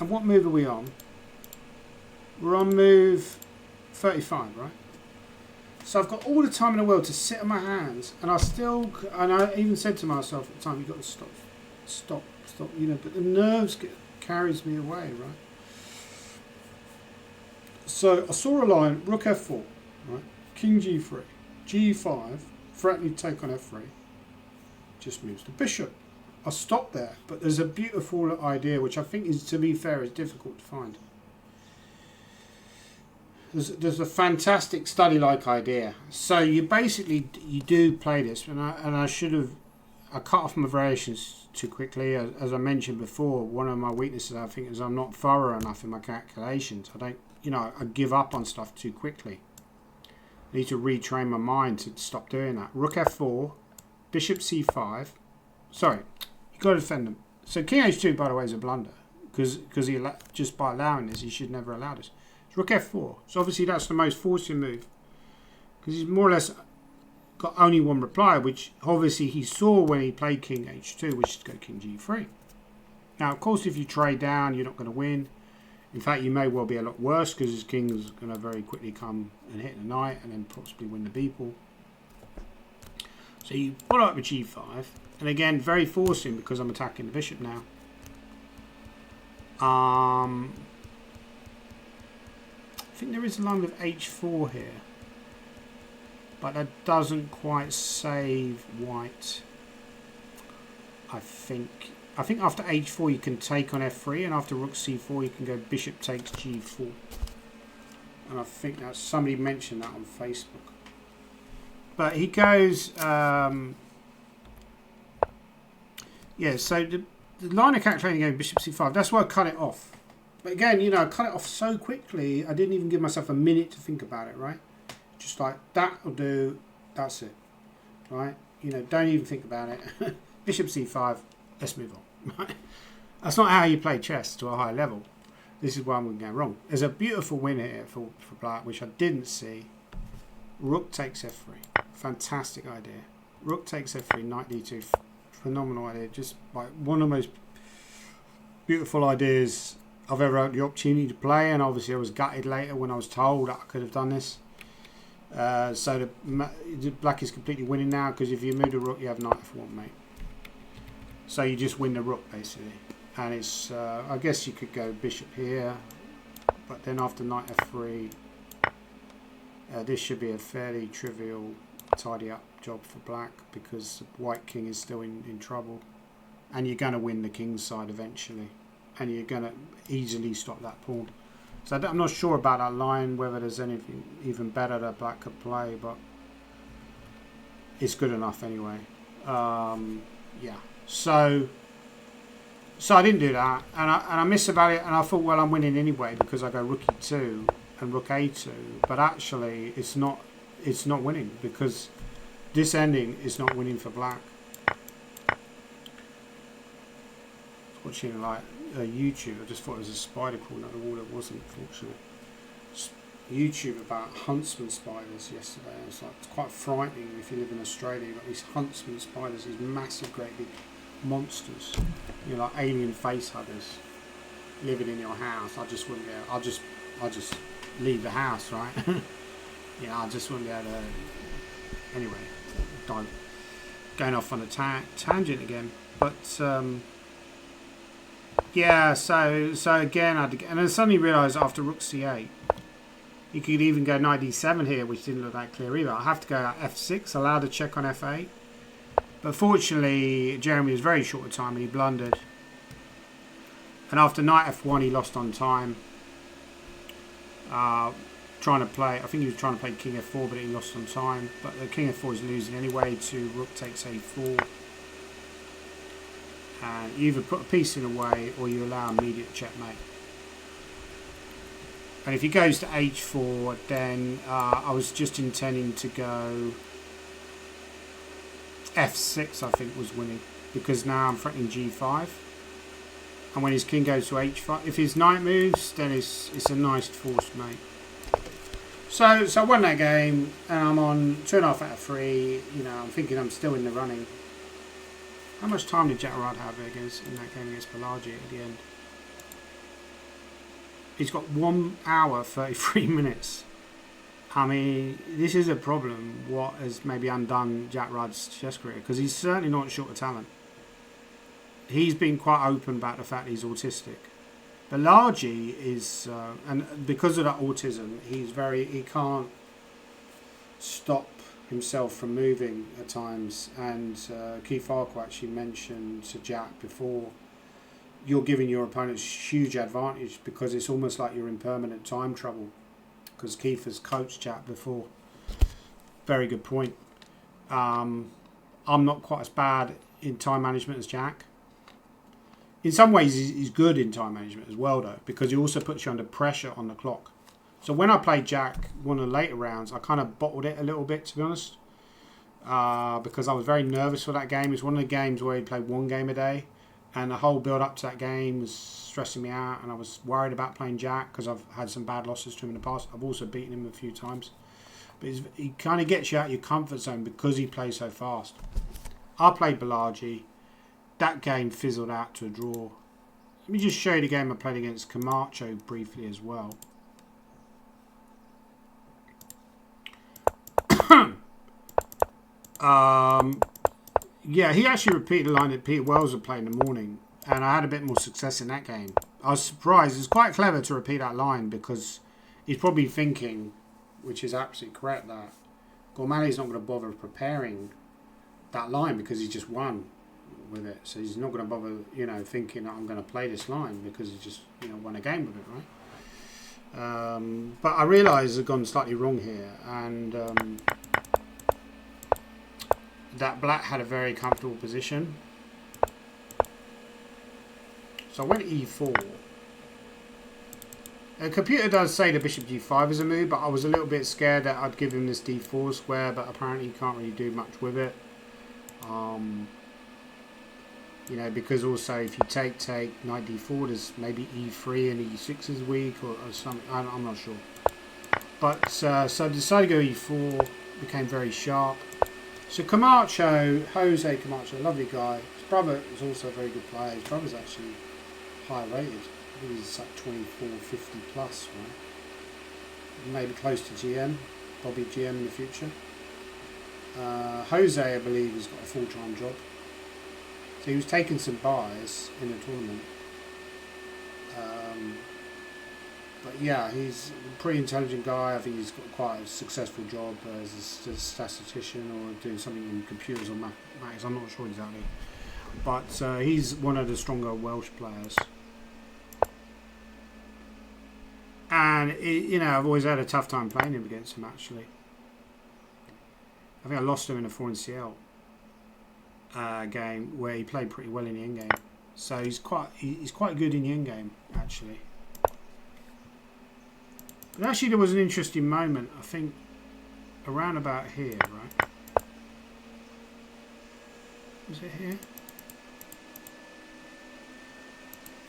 And what move are we on? We're on move 35, right? So I've got all the time in the world to sit on my hands, and I even said to myself at the time, you've got to stop, you know, but the nerves carries me away, right? So I saw a line, rook f4, right? King g3, g5, threatening to take on f3, just moves the bishop. I stopped there, but there's a beautiful idea, which I think is, to be fair, is difficult to find. There's a fantastic study-like idea. So you basically, you do play this, and I should have, I cut off my variations too quickly. As I mentioned before, one of my weaknesses, I think, is I'm not thorough enough in my calculations. I don't, you know, I give up on stuff too quickly. I need to retrain my mind to stop doing that. Rook f4, bishop c5. Sorry, you've got to defend them. So king h2, by the way, is a blunder, because just by allowing this, he should never allow this. Rook f4. So obviously that's the most forcing move, because he's more or less got only one reply, which obviously he saw when he played king h2, which is to go king g3. Now, of course, if you trade down, you're not going to win. In fact, you may well be a lot worse, because his king is going to very quickly come and hit the knight and then possibly win the b-ball. So you follow up with g5, and again, very forcing because I'm attacking the bishop now. I think there is a line with h4 here, but that doesn't quite save white. I think after h4 you can take on f3, and after rook c4 you can go bishop takes g4. And I think that somebody mentioned that on Facebook. But he goes, yeah. So the line of calculating going bishop c5. That's why I cut it off. But again, you know, I cut it off so quickly, I didn't even give myself a minute to think about it, right? Just like, that'll do, that's it, right? You know, don't even think about it. Bishop c5, let's move on, right? That's not how you play chess to a high level. This is where I'm going wrong. There's a beautiful win here for black, which I didn't see. Rook takes f3. Fantastic idea. Rook takes f3, knight d2. Phenomenal idea. Just like one of the most beautiful ideas I've ever had the opportunity to play, and obviously I was gutted later when I was told that I could have done this. So the black is completely winning now, because if you move the rook, you have knight f1, mate. So you just win the rook basically, and it's I guess you could go bishop here, but then after knight f3, this should be a fairly trivial, tidy up job for black, because the white king is still in trouble, and you're going to win the king's side eventually. And you're going to easily stop that pawn. So I'm not sure about that line, whether there's anything even better that black could play, but it's good enough anyway. Yeah. So I didn't do that, and I missed about it, and I thought, well, I'm winning anyway because I go rook e2 and rook a2. But actually, it's not winning, because this ending is not winning for black. Watching like YouTube, I just thought it was a spider crawling out the wall. It wasn't, fortunately. YouTube about huntsman spiders yesterday. It's quite frightening if you live in Australia. You've got these huntsman spiders, these massive, great big monsters. You're like alien face huggers living in your house. I just wouldn't be able. I'll just leave the house, right? Yeah, I just wouldn't be able to. Anyway, going off on a tangent again, but. Yeah, so again, and I suddenly realised after rook c8, you could even go knight d7 here, which didn't look that clear either. I have to go f6, allow the check on f8. But fortunately, Jeremy was very short of time and he blundered. And after knight f1, he lost on time. Trying to play, I think he was trying to play king f4, but he lost on time. But the king f4 is losing anyway to rook takes a4. And you either put a piece in a way or you allow immediate checkmate. And if he goes to h4, then I was just intending to go f6, I think was winning, because now I'm threatening g5. And when his king goes to h5, if his knight moves, then it's a nice forced mate. So I won that game, and I'm on 2.5 out of 3. You know, I'm thinking I'm still in the running. How much time did Jack Rod have in that game against Balaji at the end? He's got 1 hour 33 minutes. I mean, this is a problem. What has maybe undone Jack Rudd's chess career? Because he's certainly not short of talent. He's been quite open about the fact he's autistic. Balaji is, and because of that autism, he can't stop himself from moving at times. And Keith Farquhar actually mentioned to Jack before, you're giving your opponents huge advantage because it's almost like you're in permanent time trouble. Because Keith has coached Jack before. Very good point. I'm not quite as bad in time management as Jack. In some ways, he's good in time management as well, though, because he also puts you under pressure on the clock. So when I played Jack, one of the later rounds, I kind of bottled it a little bit, to be honest, because I was very nervous for that game. It's one of the games where he played 1 game a day, and the whole build-up to that game was stressing me out, and I was worried about playing Jack because I've had some bad losses to him in the past. I've also beaten him a few times. But he kind of gets you out of your comfort zone because he plays so fast. I played Balaji. That game fizzled out to a draw. Let me just show you the game I played against Camacho briefly as well. Yeah, he actually repeated the line that Peter Wells had played in the morning, and I had a bit more success in that game. I was surprised. It's quite clever to repeat that line because he's probably thinking, which is absolutely correct, that Gormali's not going to bother preparing that line because he just won with it. So he's not going to bother, thinking that I'm going to play this line because he just, won a game with it, right? But I realise I've gone slightly wrong here, and that black had a very comfortable position. So I went e4. The computer does say the bishop g5 is a move, but I was a little bit scared that I'd give him this d4 square, but apparently you can't really do much with it. Because also if you take knight d4, there's maybe e3 and e6 is weak or something. I'm not sure. But so I decided to go e4, became very sharp. So Jose Camacho, lovely guy. His brother is also a very good player. His brother's actually high rated. I think he's like 24, 50 plus, right? Maybe close to GM, probably GM in the future. Jose, I believe, has got a full-time job. So he was taking some buys in the tournament. But yeah, he's a pretty intelligent guy. I think he's got quite a successful job as a statistician or doing something in computers or mathematics. I'm not sure exactly. But he's one of the stronger Welsh players. And, I've always had a tough time playing him against him, actually. I think I lost him in a 4NCL game where he played pretty well in the endgame. So he's quite good in the endgame, actually. But actually, there was an interesting moment, I think, around about here, right? Was it here?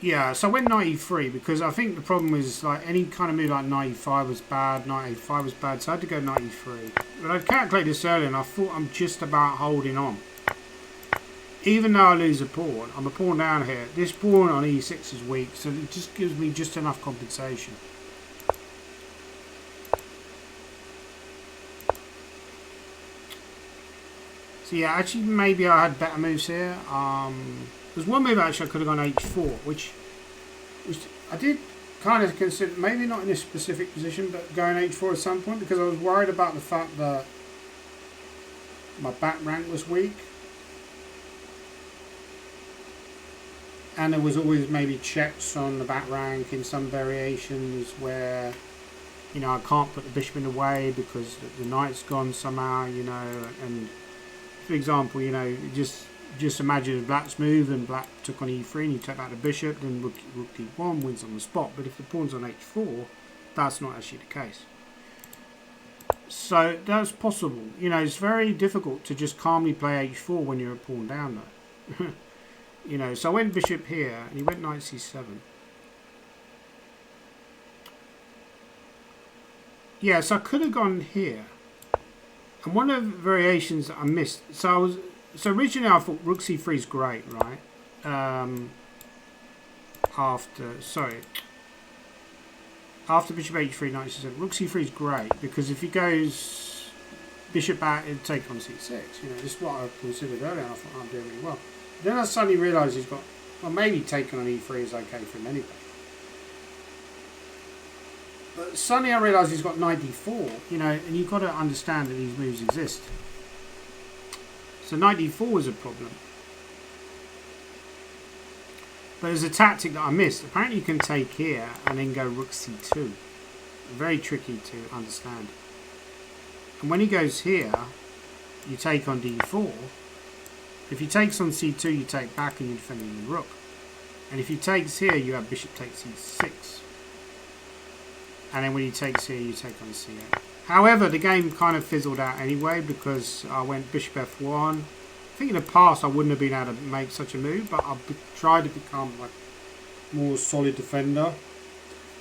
Yeah, so I went knight e3 because I think the problem was like any kind of move like knight e5 was bad, knight a5 was bad, so I had to go knight e3. But I calculated this earlier and I thought I'm just about holding on. Even though I lose a pawn, I'm a pawn down here. This pawn on e6 is weak, so it just gives me just enough compensation. So yeah, actually maybe I had better moves here. There's one move actually I could have gone h4, which I did kind of consider, maybe not in this specific position, but going h4 at some point because I was worried about the fact that my back rank was weak. And there was always maybe checks on the back rank in some variations where, I can't put the bishop in the way because the knight's gone somehow, and for example, just imagine if black's move and black took on e3 and you take back the bishop, then rook d1 wins on the spot. But if the pawn's on h4, that's not actually the case. So that's possible. It's very difficult to just calmly play h4 when you're a pawn down though. You know, so I went bishop here, and he went knight c7. Yeah, so I could have gone here. And one of the variations that I missed, so originally I thought rook c3 is great, right? After bishop h3, knight c7, rook c3 is great because if he goes bishop back, it'd take on c6. You know, this is what I considered earlier, and I thought I'm doing really well. Then I suddenly realised he's got, well, maybe taking on e3 is okay for him anyway. But suddenly I realised he's got knight d4, you know, and you've got to understand that these moves exist. So knight d4 is a problem. But there's a tactic that I missed. Apparently you can take here and then go rook c2. Very tricky to understand. And when he goes here, you take on d4. If he takes on c2, you take back and you're defending the rook. And if he takes here, you have bishop takes c6. And then when he takes here, you take on c8. However, the game kind of fizzled out anyway because I went bishop f1. I think in the past I wouldn't have been able to make such a move, but I've tried to become like more solid defender.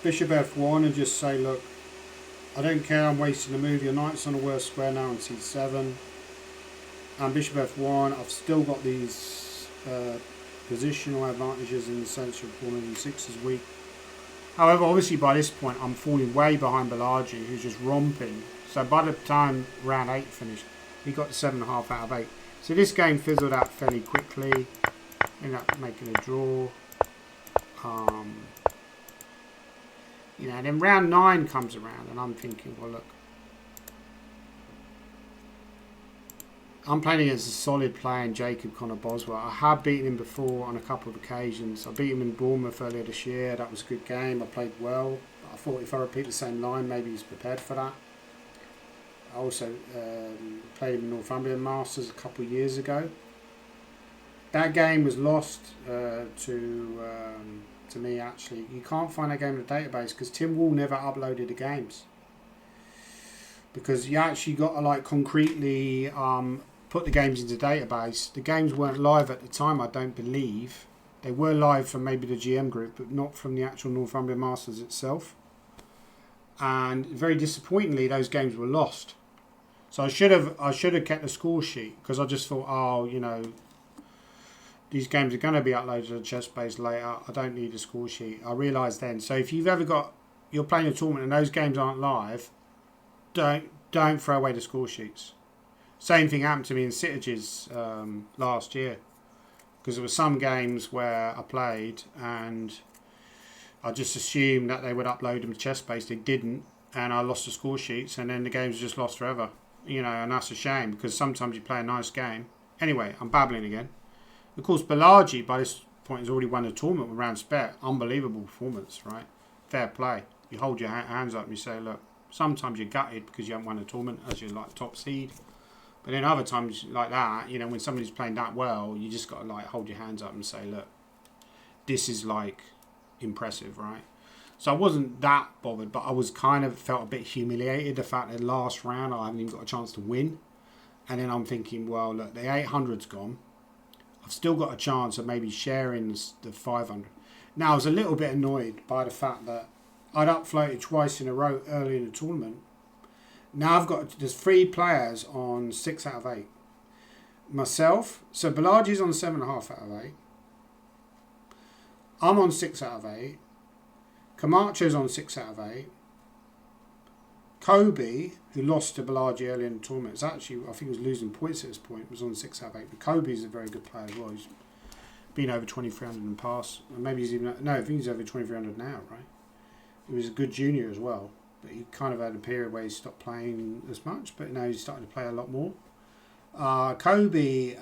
Bishop f1 and just say, look, I don't care, I'm wasting a move. Your knight's on a worse square now on c7. And bishop f1, I've still got these positional advantages in the sense of pawn on e6 is weak. However, obviously by this point I'm falling way behind Balaji, who's just romping. So by the time round 8 finished, he got 7.5 out of 8. So this game fizzled out fairly quickly. Ended up making a draw. You know, and then round 9 comes around, and I'm thinking, well, look, I'm playing against a solid player in Jacob Connor Boswell. I have beaten him before on a couple of occasions. I beat him in Bournemouth earlier this year. That was a good game. I played well. But I thought if I repeat the same line, maybe he's prepared for that. I also played him in Northumberland Masters a couple of years ago. That game was lost to me, actually. You can't find that game in the database because Tim Wall never uploaded the games. Because you actually got to like concretely put the games into the database. The games weren't live at the time, I don't believe. They were live from maybe the GM group, but not from the actual Northumberland Masters itself. And very disappointingly, those games were lost. So I should have kept the score sheet because I just thought, oh, you know, these games are going to be uploaded to the chess base later. I don't need a score sheet. I realised then. So if you've ever you're playing a tournament and those games aren't live, don't throw away the score sheets. Same thing happened to me in Sitages last year because there were some games where I played and I just assumed that they would upload them to ChessBase. They didn't, and I lost the score sheets, and then the game's just lost forever. You know, and that's a shame because sometimes you play a nice game. Anyway, I'm babbling again. Of course, Balaji by this point has already won the tournament with round spare. Unbelievable performance, right? Fair play. You hold your hands up and you say, look, sometimes you're gutted because you haven't won a tournament as you're like top seed. But then other times like that, you know, when somebody's playing that well, you just got to like hold your hands up and say, look, this is like impressive, right? So I wasn't that bothered, but I was kind of felt a bit humiliated the fact that last round I haven't even got a chance to win. And then I'm thinking, well, look, the 800's gone. I've still got a chance of maybe sharing the 500. Now, I was a little bit annoyed by the fact that I'd upfloated twice in a row early in the tournament. Now there's 3 players on 6 out of 8. Myself, so Balaji's on 7.5 out of 8. I'm on 6 out of 8. Camacho's on 6 out of 8. Kobe, who lost to Balaji early in the tournament, is actually, I think he was losing points at this point, was on 6 out of 8. But Kobe's a very good player as well. He's been over 2,300 in the past. And maybe he's even, no, I think he's over 2,300 now, right? He was a good junior as well. But he kind of had a period where he stopped playing as much, but now he's starting to play a lot more. Kobe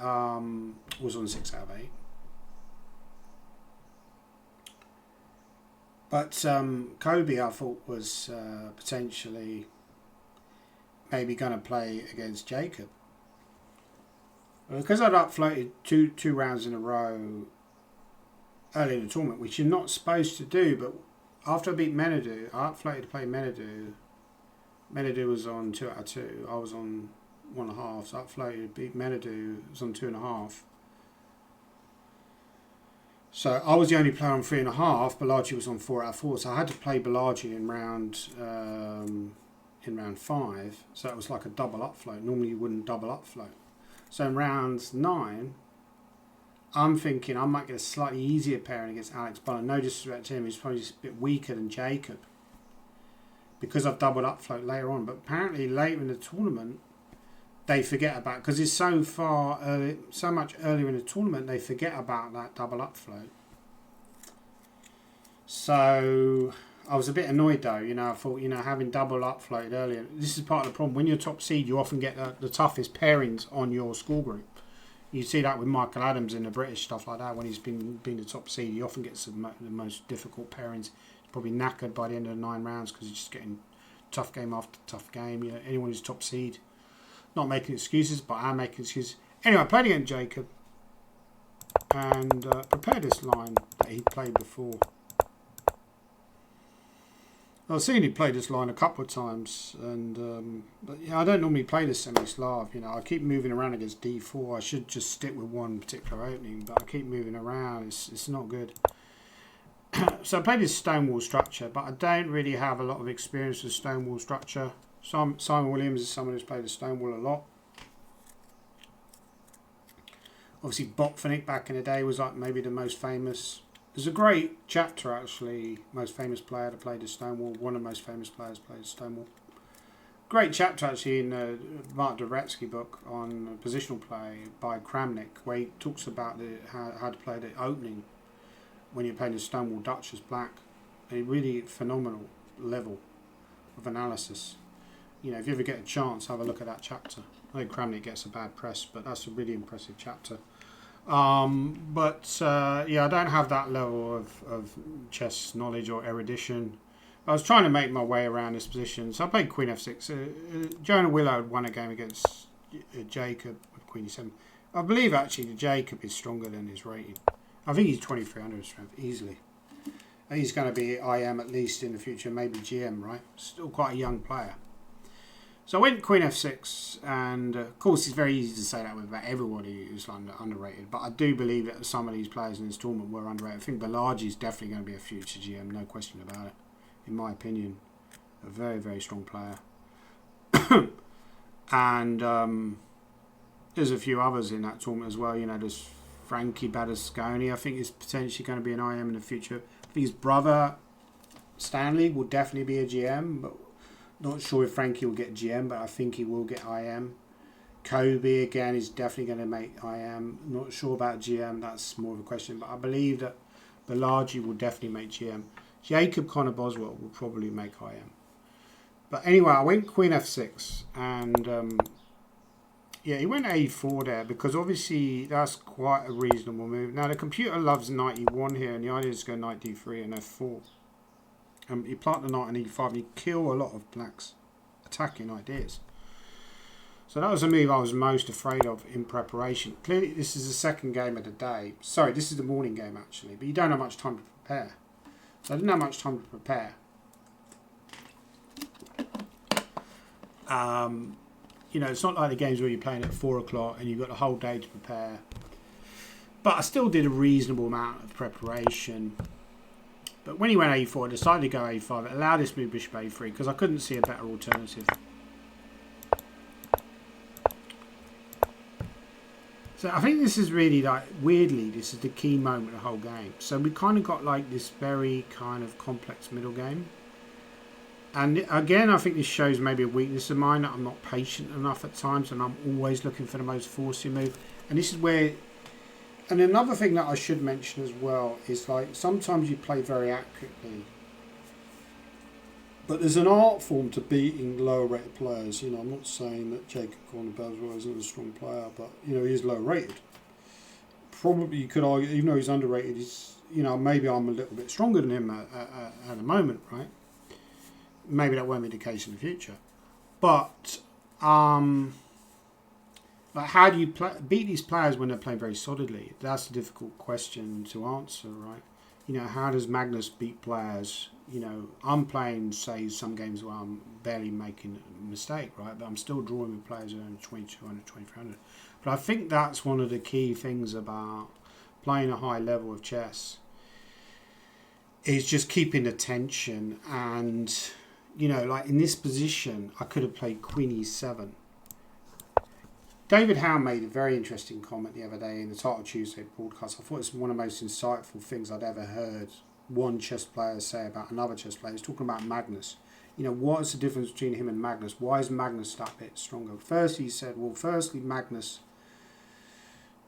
was on 6 out of 8. But Kobe, I thought, was potentially maybe going to play against Jacob. Because I'd upfloated two rounds in a row early in the tournament, which you're not supposed to do, but after I beat Menadu, I upfloated to play Menadu. Menadu was on 2 out of 2. I was on 1.5, so I upfloated, beat Menadu, was on 2.5. So I was the only player on 3.5. Balaji was on 4/4. So I had to play Balaji in round 5. So it was like a double up float. Normally you wouldn't double up float. So in round 9, I'm thinking I might get a slightly easier pairing against Alex Bond. No disrespect to him, he's probably just a bit weaker than Jacob, because I've doubled up float later on. But apparently later in the tournament, they forget about, because it's so far early, so much earlier in the tournament, they forget about that double up float. So I was a bit annoyed though, I thought, having double up floated earlier, this is part of the problem. When you're top seed, you often get the toughest pairings on your school group. You see that with Michael Adams in the British stuff like that. When he's been the top seed, he often gets the most difficult pairings. He's probably knackered by the end of the 9 rounds because he's just getting tough game after tough game. Anyone who's top seed, not making excuses, but I'm making excuses. Anyway, I played against Jacob and prepared this line that he played before. I've seen he played this line a couple of times, and but I don't normally play the semi-Slav. I keep moving around against D4. I should just stick with one particular opening, but I keep moving around. It's not good. So I played this Stonewall structure, but I don't really have a lot of experience with Stonewall structure. Simon Williams is someone who's played the Stonewall a lot. Obviously, Botvinnik back in the day was like maybe the most famous. There's a great chapter actually, most famous player to play the Stonewall. One of the most famous players played the Stonewall. Great chapter actually in the Mark Dvoretsky book on positional play by Kramnik, where he talks about how to play the opening when you're playing the Stonewall Dutch as black. A really phenomenal level of analysis. If you ever get a chance, have a look at that chapter. I know Kramnik gets a bad press, but that's a really impressive chapter. I don't have that level of chess knowledge or erudition. I was trying to make my way around this position, so I played Queen F6. Jonah Willard won a game against Jacob with Queen E7. I believe actually that Jacob is stronger than his rating. I think he's 2300 strength easily. And he's going to be IM at least in the future, maybe GM, right? Still quite a young player. So I went Queen F6, and of course it's very easy to say that about everybody who's underrated, but I do believe that some of these players in this tournament were underrated. I think Balaji is definitely going to be a future GM, no question about it, in my opinion. A very, very strong player. And there's a few others in that tournament as well. There's Frankie Badasconi, I think is potentially going to be an IM in the future. I think his brother, Stanley, will definitely be a GM, but not sure if Frankie will get GM, but I think he will get IM. Kobe, again, is definitely going to make IM. Not sure about GM, that's more of a question, but I believe that Balaji will definitely make GM. Jacob Connor Boswell will probably make IM. But anyway, I went Queen F6, and he went A4 there, because obviously that's quite a reasonable move. Now, the computer loves knight E1 here, and the idea is to go knight D3 and F4. You plant the knight on E5 and you kill a lot of black's attacking ideas. So that was a move I was most afraid of in preparation. Clearly this is the second game of the day. Sorry, this is the morning game actually, but you don't have much time to prepare. So I didn't have much time to prepare. It's not like the games where you're playing at 4 o'clock and you've got the whole day to prepare. But I still did a reasonable amount of preparation. But when he went A4, I decided to go A5. It allowed this move bishop A3 because I couldn't see a better alternative. So I think this is really weirdly, this is the key moment of the whole game. So we kind of got like this very kind of complex middle game. And again, I think this shows maybe a weakness of mine, that I'm not patient enough at times and I'm always looking for the most forcing move. And this is where... And another thing that I should mention as well is sometimes you play very accurately, but there's an art form to beating lower rated players. I'm not saying that Jacob Corner-Boswell isn't a strong player, but he is low rated. Probably you could argue, even though he's underrated, maybe I'm a little bit stronger than him at the moment, right? Maybe that won't be the case in the future, but how do you beat these players when they're playing very solidly? That's a difficult question to answer, right? How does Magnus beat players? I'm playing, say, some games where I'm barely making a mistake, right? But I'm still drawing with players who are 2200, 2300. But I think that's one of the key things about playing a high level of chess is just keeping attention. And, you know, like in this position, I could have played Queen E7. David Howe made a very interesting comment the other day in the Title Tuesday broadcast. I thought it's one of the most insightful things I'd ever heard one chess player say about another chess player. He's talking about Magnus. You know, what's the difference between him and Magnus? Why is Magnus that bit stronger? First, he said, well, firstly, Magnus,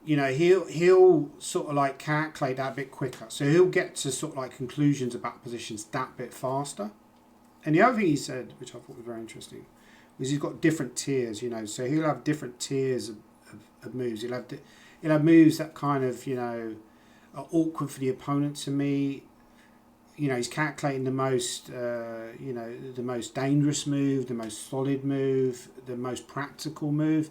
you know, he'll sort of like calculate that bit quicker. So he'll get to sort of like conclusions about positions that bit faster. And the other thing he said, which I thought was very interesting, was he's got different tiers, you know. So he'll have different tiers of moves. He'll have moves that kind of, you know, are awkward for the opponent to meet. You know, he's calculating the most, you know, the most dangerous move, the most solid move, the most practical move.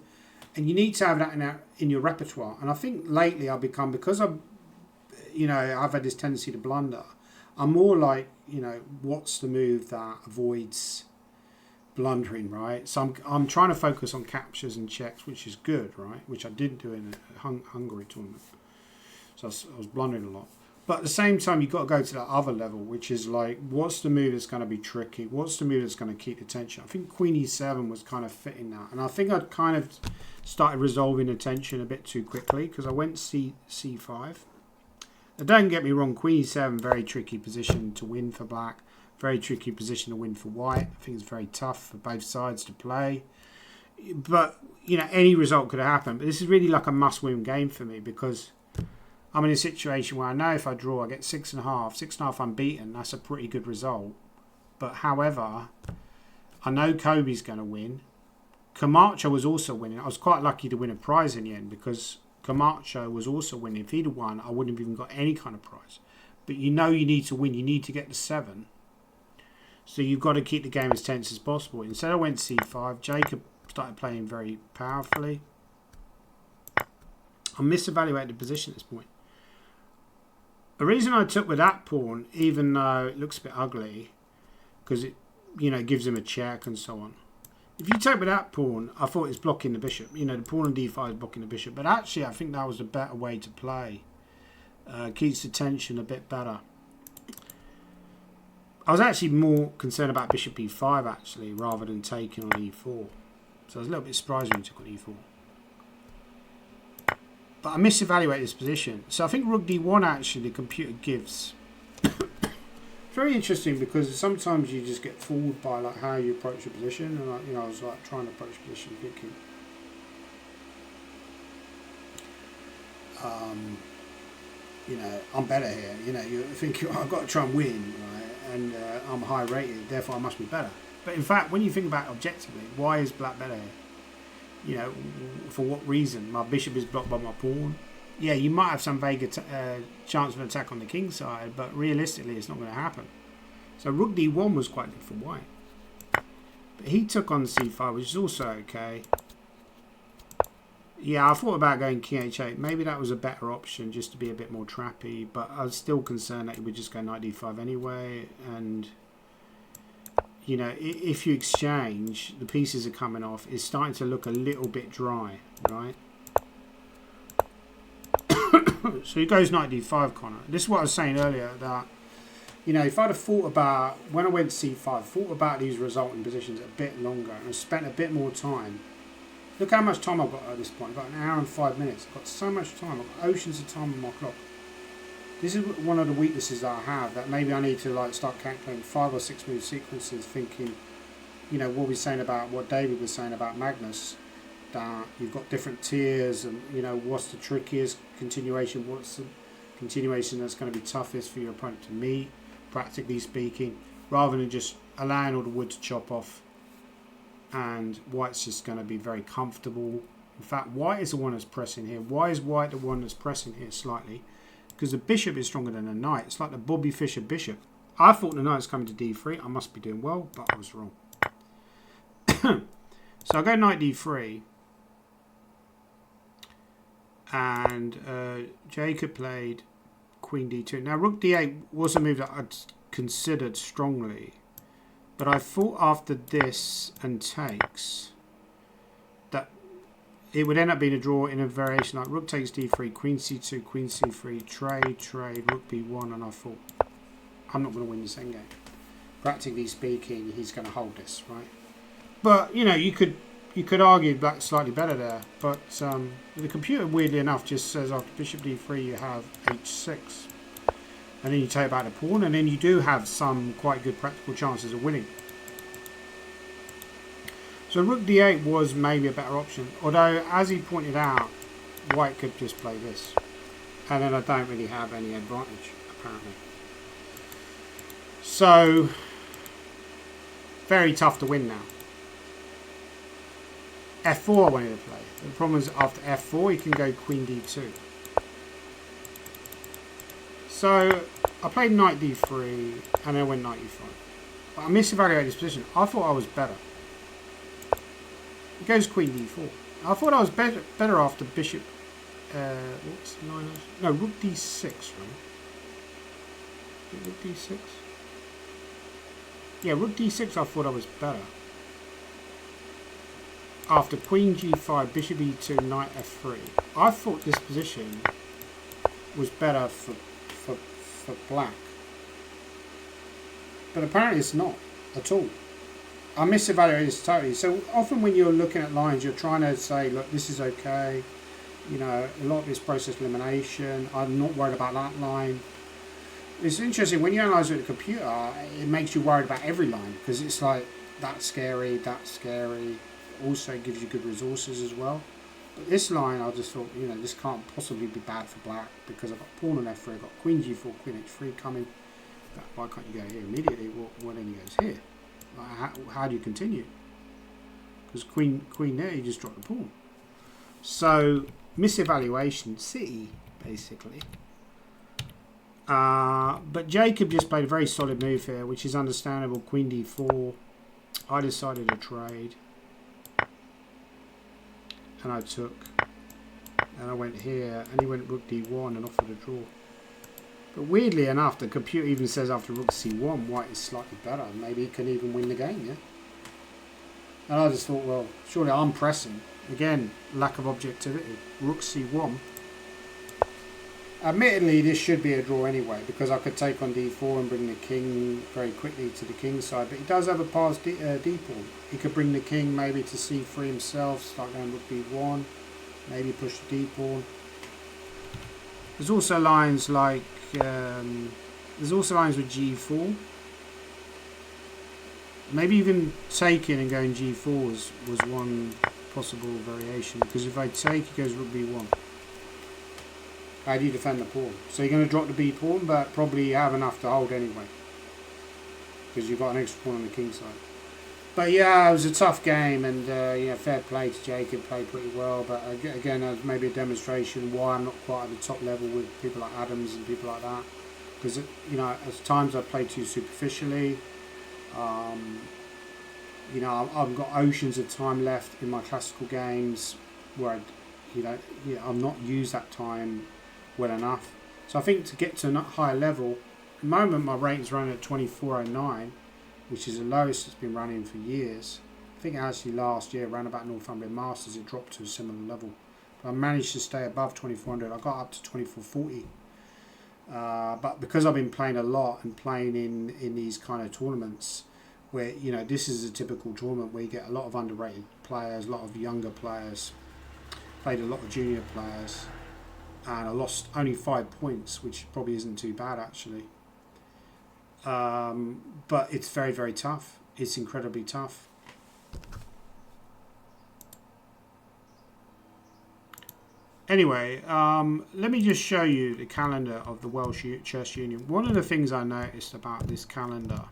And you need to have that in your repertoire. And I think lately I've become, because I've had this tendency to blunder, I'm more like, you know, what's the move that avoids blundering, right? So I'm trying to focus on captures and checks, which is good, right? Which I didn't do in a Hungary tournament. So I was blundering a lot. But at the same time, you've got to go to that other level, which is like, what's the move that's going to be tricky? What's the move that's going to keep the tension? I think Queen E7 was kind of fitting that. And I think I'd kind of started resolving the tension a bit too quickly because I went C5. Now, don't get me wrong, Queen E7, very tricky position to win for black. Very tricky position to win for white. I think it's very tough for both sides to play. But, you know, any result could have happened. But this is really like a must-win game for me because I'm in a situation where I know if I draw, I get 6.5. 6.5 unbeaten. That's a pretty good result. But however, I know Kobe's going to win. Camacho was also winning. I was quite lucky to win a prize in the end because Camacho was also winning. If he'd have won, I wouldn't have even got any kind of prize. But you know you need to win. You need to get to 7. So you've got to keep the game as tense as possible. Instead I went C5. Jacob started playing very powerfully. I misevaluated the position at this point. The reason I took with that pawn, even though it looks a bit ugly, because it, you know, gives him a check and so on. If you take with that pawn, I thought it's blocking the bishop. You know, the pawn on D5 is blocking the bishop. But actually, I think that was a better way to play. Keeps the tension a bit better. I was actually more concerned about bishop E5, actually, rather than taking on E4. So I was a little bit surprised when he took on E4. But I misevaluated this position. So I think rook D1 actually the computer gives. Very interesting because sometimes you just get fooled by like how you approach a position. And I was like trying to approach a position thinking, you know, I'm better here. You know, you think I've got to try and win, right? And I'm high rated, therefore I must be better. But in fact, when you think about it objectively, why is black better here? You know, for what reason? My bishop is blocked by my pawn. Yeah, you might have some vague chance of an attack on the king side, but realistically it's not going to happen. So rook d1 was quite good for white. But he took on c5, which is also okay. Yeah, I thought about going king h8. Maybe that was a better option, just to be a bit more trappy. But I was still concerned that he would just go knight d5 anyway. And, you know, if you exchange, the pieces are coming off. It's starting to look a little bit dry, right? So he goes knight d5, Connor. This is what I was saying earlier, that, you know, if I'd have thought about, when I went c5, thought about these resulting positions a bit longer and spent a bit more time. Look how much time I've got at this point. I've got an hour and 5 minutes. I've got so much time. I've got oceans of time on my clock. This is one of the weaknesses that I have, that maybe I need to like start calculating 5 or 6 move sequences, thinking, you know, what we're saying about what David was saying about Magnus, that you've got different tiers, and you know, what's the trickiest continuation, what's the continuation that's going to be toughest for your opponent to meet, practically speaking, rather than just allowing all the wood to chop off and white's just going to be very comfortable. In fact, white is the one that's pressing here. Why is white the one that's pressing here slightly? Because the bishop is stronger than the knight. It's like the Bobby Fischer bishop. I thought the knight's coming to d3. I must be doing well, but I was wrong. So I go knight d3. And Jacob played queen d2. Now rook d8 was a move that I'd considered strongly. But I thought after this and takes that it would end up being a draw in a variation like rook takes d3, queen c2, queen c3, trade, rook b1, and I thought, I'm not going to win this endgame. Practically speaking, he's going to hold this, right? But, you know, you could argue black's slightly better there, but the computer, weirdly enough, just says after bishop d3 you have h6. And then you take back the pawn, and then you do have some quite good practical chances of winning. So rook d8 was maybe a better option, although as he pointed out, white could just play this, and then I don't really have any advantage apparently. So very tough to win now. f4 I wanted to play. The problem is after f4 you can go queen d2. So I played knight d3 and then I went knight e5. But I misevaluated this position. I thought I was better. It goes queen d4. I thought I was better after bishop. What's 9? No, rook d6, right? Rook d6. Yeah, rook d6. I thought I was better. After queen g5, bishop e2, knight f3. I thought this position was better for black. But apparently it's not at all. I misevaluated this totally. So often when you're looking at lines, you're trying to say, look, this is okay. You know, a lot of this process elimination. I'm not worried about that line. It's interesting, when you analyse it with a computer, it makes you worried about every line. Because it's like, that's scary, that's scary. Also gives you good resources as well. But this line, I just thought, you know, this can't possibly be bad for black. Because I've got pawn on f3, I've got queen g4, queen h3 coming. Why can't you go here immediately? Well, then he goes here. How do you continue? Because queen there, you just drop the pawn. So misevaluation, city basically. But Jacob just played a very solid move here, which is understandable. Queen d4. I decided to trade, and I took, and I went here, and he went rook d1 and offered a draw. But weirdly enough, the computer even says after rook c1, white is slightly better. Maybe he can even win the game, yeah? And I just thought, well, surely I'm pressing. Again, lack of objectivity. Rook c1. Admittedly, this should be a draw anyway, because I could take on d4 and bring the king very quickly to the king side. But he does have a passed d-pawn. He could bring the king maybe to c3 himself, start going rook b1, maybe push the d-pawn. There's also lines like there's also lines with g4. Maybe even taking and going g4 was one possible variation, because if I take, he goes rook b1. How do you defend the pawn? So you're going to drop the b pawn, but probably you have enough to hold anyway, because you've got an extra pawn on the king side. But yeah, it was a tough game, and yeah, fair play to Jacob, played pretty well. But again, maybe a demonstration why I'm not quite at the top level with people like Adams and people like that. Because, you know, at times I play too superficially. You know, I've got oceans of time left in my classical games where, I've not used that time well enough. So I think to get to a higher level, at the moment my rating's running at 2409, which is the lowest it's been running for years. I think actually last year, around about Northumberland Masters, it dropped to a similar level. But I managed to stay above 2400. I got up to 2440. But because I've been playing a lot and playing in these kind of tournaments where, you know, this is a typical tournament where you get a lot of underrated players, a lot of younger players, played a lot of junior players, and I lost only 5 points, which probably isn't too bad actually. But it's very, very tough. It's incredibly tough. Anyway, let me just show you the calendar of the Welsh Chess Union. One of the things I noticed about this calendar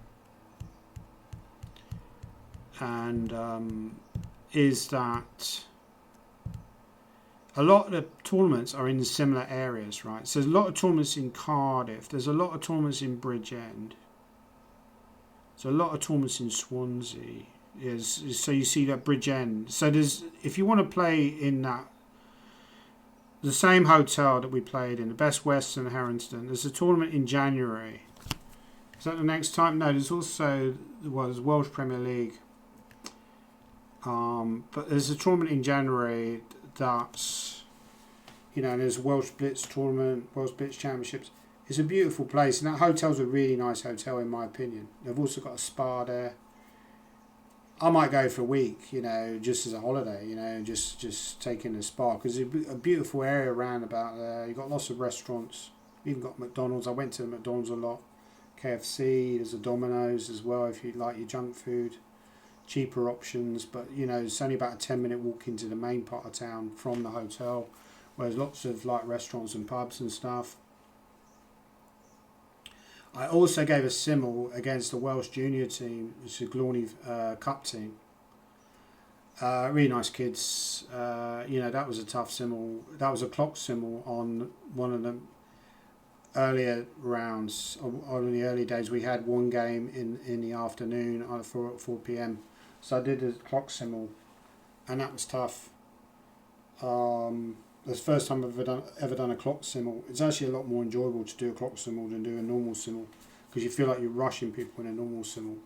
and is that a lot of the tournaments are in similar areas, right? So there's a lot of tournaments in Cardiff. There's a lot of tournaments in Bridgend. There's a lot of tournaments in Swansea. So you see that Bridgend. So there's, if you want to play in that, the same hotel that we played in, the Best Western Harrington, there's a tournament in January. Is that the next time? No, there's also, there's Welsh Premier League. But there's a tournament in January darts, you know, and there's Welsh Blitz tournament, Welsh Blitz Championships. It's a beautiful place, and that hotel's a really nice hotel in my opinion. They've also got a spa there. I might go for a week, you know, just as a holiday, you know, just taking a spa, because it's a beautiful area around about there. You've got lots of restaurants. You've even got McDonald's. I went to the McDonald's a lot. KFC, there's a Domino's as well if you like your junk food. Cheaper options, but you know, it's only about a 10-minute walk into the main part of town from the hotel, where there's lots of like restaurants and pubs and stuff. I also gave a simul against the Welsh junior team, which is a Glawny Cup team. Really nice kids. You know, that was a tough simul. That was a clock simul on one of the earlier rounds. On the early days, we had one game in the afternoon at 4 p.m. So I did a clock simul, and that was tough. It's the first time I've ever done a clock simul. It's actually a lot more enjoyable to do a clock simul than do a normal simul, because you feel like you're rushing people in a normal simul.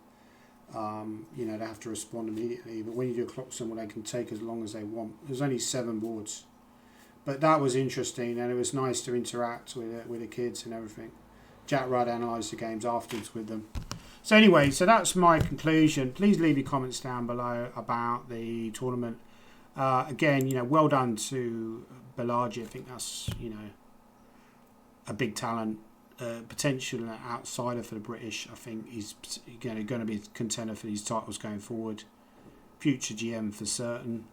You know, they have to respond immediately. But when you do a clock simul, they can take as long as they want. There's only 7 boards. But that was interesting, and it was nice to interact with the kids and everything. Jack Rudd analysed the games afterwards with them. So anyway, so that's my conclusion. Please leave your comments down below about the tournament. Again, you know, well done to Balaji. I think that's, you know, a big talent, potential outsider for the British. I think he's going to be a contender for these titles going forward. Future GM for certain.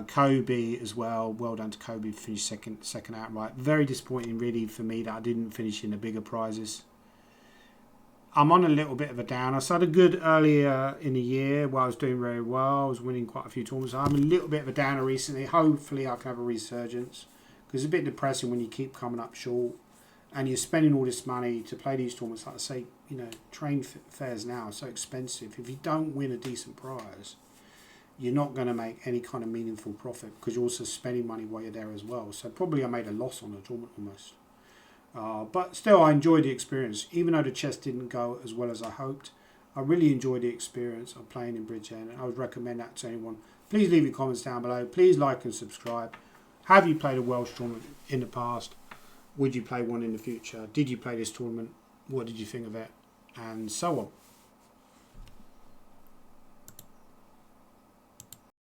Kobe as well. Well done to Kobe for his second outright. Very disappointing, really, for me that I didn't finish in the bigger prizes. I'm on a little bit of a down. I started good earlier in the year where I was doing very well. I was winning quite a few tournaments. I'm a little bit of a downer recently. Hopefully I can have a resurgence, because it's a bit depressing when you keep coming up short and you're spending all this money to play these tournaments. Like I say, you know, train fares now are so expensive. If you don't win a decent prize, you're not going to make any kind of meaningful profit, because you're also spending money while you're there as well. So probably I made a loss on the tournament almost. But still, I enjoyed the experience. Even though the chess didn't go as well as I hoped, I really enjoyed the experience of playing in Bridgend, and I would recommend that to anyone. Please leave your comments down below. Please like and subscribe. Have you played a Welsh tournament in the past? Would you play one in the future? Did you play this tournament? What did you think of it? And so on.